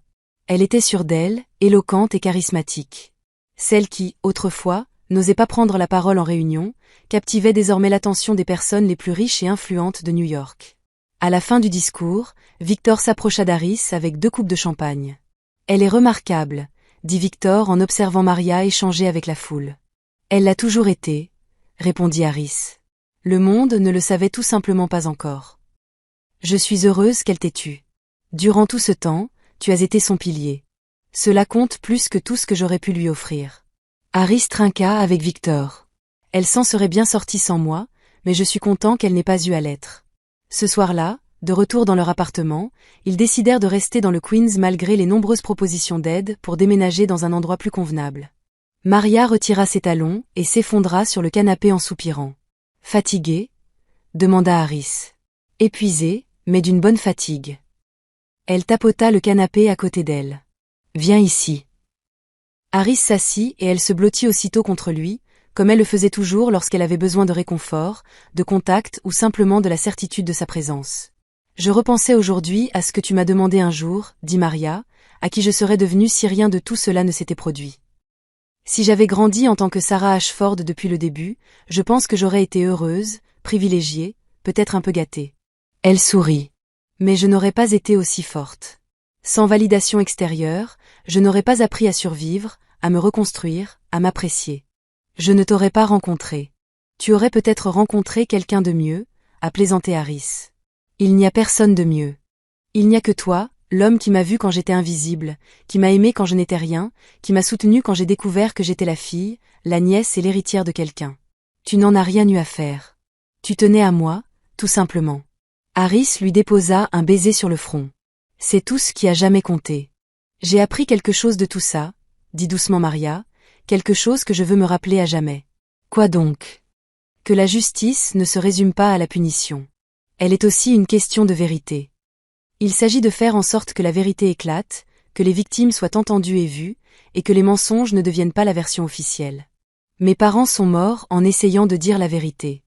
Elle était sûre d'elle, éloquente et charismatique. Celle qui, autrefois, n'osait pas prendre la parole en réunion, captivait désormais l'attention des personnes les plus riches et influentes de New York. À la fin du discours, Victor s'approcha d'Harris avec 2 coupes de champagne. « Elle est remarquable », dit Victor en observant Maria échanger avec la foule. « Elle l'a toujours été », répondit Harris. Le monde ne le savait tout simplement pas encore. « Je suis heureuse qu'elle t'ait tue. Durant tout ce temps, tu as été son pilier. Cela compte plus que tout ce que j'aurais pu lui offrir. » Harris trinqua avec Victor. « Elle s'en serait bien sortie sans moi, mais je suis content qu'elle n'ait pas eu à l'être. » Ce soir-là, de retour dans leur appartement, ils décidèrent de rester dans le Queens malgré les nombreuses propositions d'aide pour déménager dans un endroit plus convenable. Maria retira ses talons et s'effondra sur le canapé en soupirant. « Fatiguée ?» demanda Harris. « Épuisée, mais d'une bonne fatigue. » Elle tapota le canapé à côté d'elle. « Viens ici. » Harris s'assit et elle se blottit aussitôt contre lui, comme elle le faisait toujours lorsqu'elle avait besoin de réconfort, de contact ou simplement de la certitude de sa présence. « Je repensais aujourd'hui à ce que tu m'as demandé un jour, dit Maria, à qui je serais devenue si rien de tout cela ne s'était produit. Si j'avais grandi en tant que Sarah Ashford depuis le début, je pense que j'aurais été heureuse, privilégiée, peut-être un peu gâtée. » Elle sourit. « Mais je n'aurais pas été aussi forte. Sans validation extérieure, je n'aurais pas appris à survivre, à me reconstruire, à m'apprécier. Je ne t'aurais pas rencontré. Tu aurais peut-être rencontré quelqu'un de mieux, » a plaisanté Harris. « Il n'y a personne de mieux. Il n'y a que toi, l'homme qui m'a vu quand j'étais invisible, qui m'a aimé quand je n'étais rien, qui m'a soutenu quand j'ai découvert que j'étais la fille, la nièce et l'héritière de quelqu'un. Tu n'en as rien eu à faire. Tu tenais à moi, tout simplement. » Harris lui déposa un baiser sur le front. « C'est tout ce qui a jamais compté. J'ai appris quelque chose de tout ça, » dit doucement Maria, « quelque chose que je veux me rappeler à jamais. » « Quoi donc ? » « Que la justice ne se résume pas à la punition. Elle est aussi une question de vérité. Il s'agit de faire en sorte que la vérité éclate, que les victimes soient entendues et vues, et que les mensonges ne deviennent pas la version officielle. Mes parents sont morts en essayant de dire la vérité.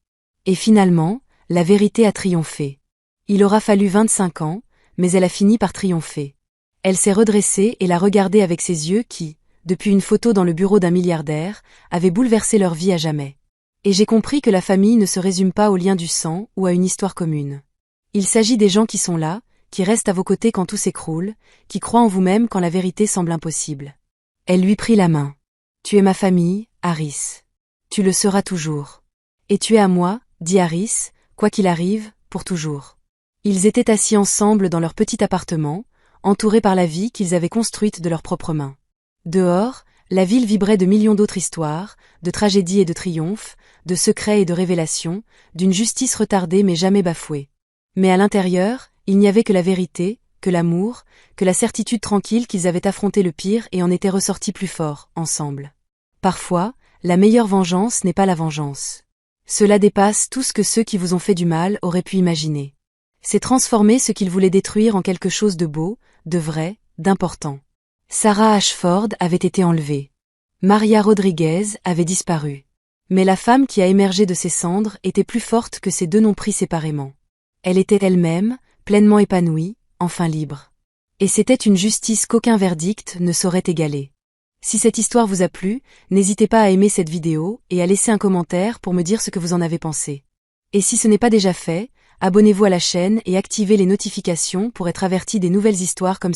Et finalement, la vérité a triomphé. Il aura fallu 25 ans, mais elle a fini par triompher. Elle s'est redressée et l'a regardé avec ses yeux qui, depuis une photo dans le bureau d'un milliardaire, avaient bouleversé leur vie à jamais. Et j'ai compris que la famille ne se résume pas au lien du sang ou à une histoire commune. Il s'agit des gens qui sont là, qui restent à vos côtés quand tout s'écroule, qui croient en vous-même quand la vérité semble impossible. Elle lui prit la main. « Tu es ma famille, Harris. Tu le seras toujours. Et tu es à moi, dit Harris, quoi qu'il arrive, pour toujours. » Ils étaient assis ensemble dans leur petit appartement, entourés par la vie qu'ils avaient construite de leurs propres mains. Dehors, la ville vibrait de millions d'autres histoires, de tragédies et de triomphes, de secrets et de révélations, d'une justice retardée mais jamais bafouée. Mais à l'intérieur, il n'y avait que la vérité, que l'amour, que la certitude tranquille qu'ils avaient affronté le pire et en étaient ressortis plus forts, ensemble. Parfois, la meilleure vengeance n'est pas la vengeance. Cela dépasse tout ce que ceux qui vous ont fait du mal auraient pu imaginer. C'est transformer ce qu'ils voulaient détruire en quelque chose de beau, de vrai, d'important. Sarah Ashford avait été enlevée. Maria Rodriguez avait disparu. Mais la femme qui a émergé de ses cendres était plus forte que ces 2 noms pris séparément. Elle était elle-même, pleinement épanouie, enfin libre. Et c'était une justice qu'aucun verdict ne saurait égaler. Si cette histoire vous a plu, n'hésitez pas à aimer cette vidéo et à laisser un commentaire pour me dire ce que vous en avez pensé. Et si ce n'est pas déjà fait, abonnez-vous à la chaîne et activez les notifications pour être averti des nouvelles histoires comme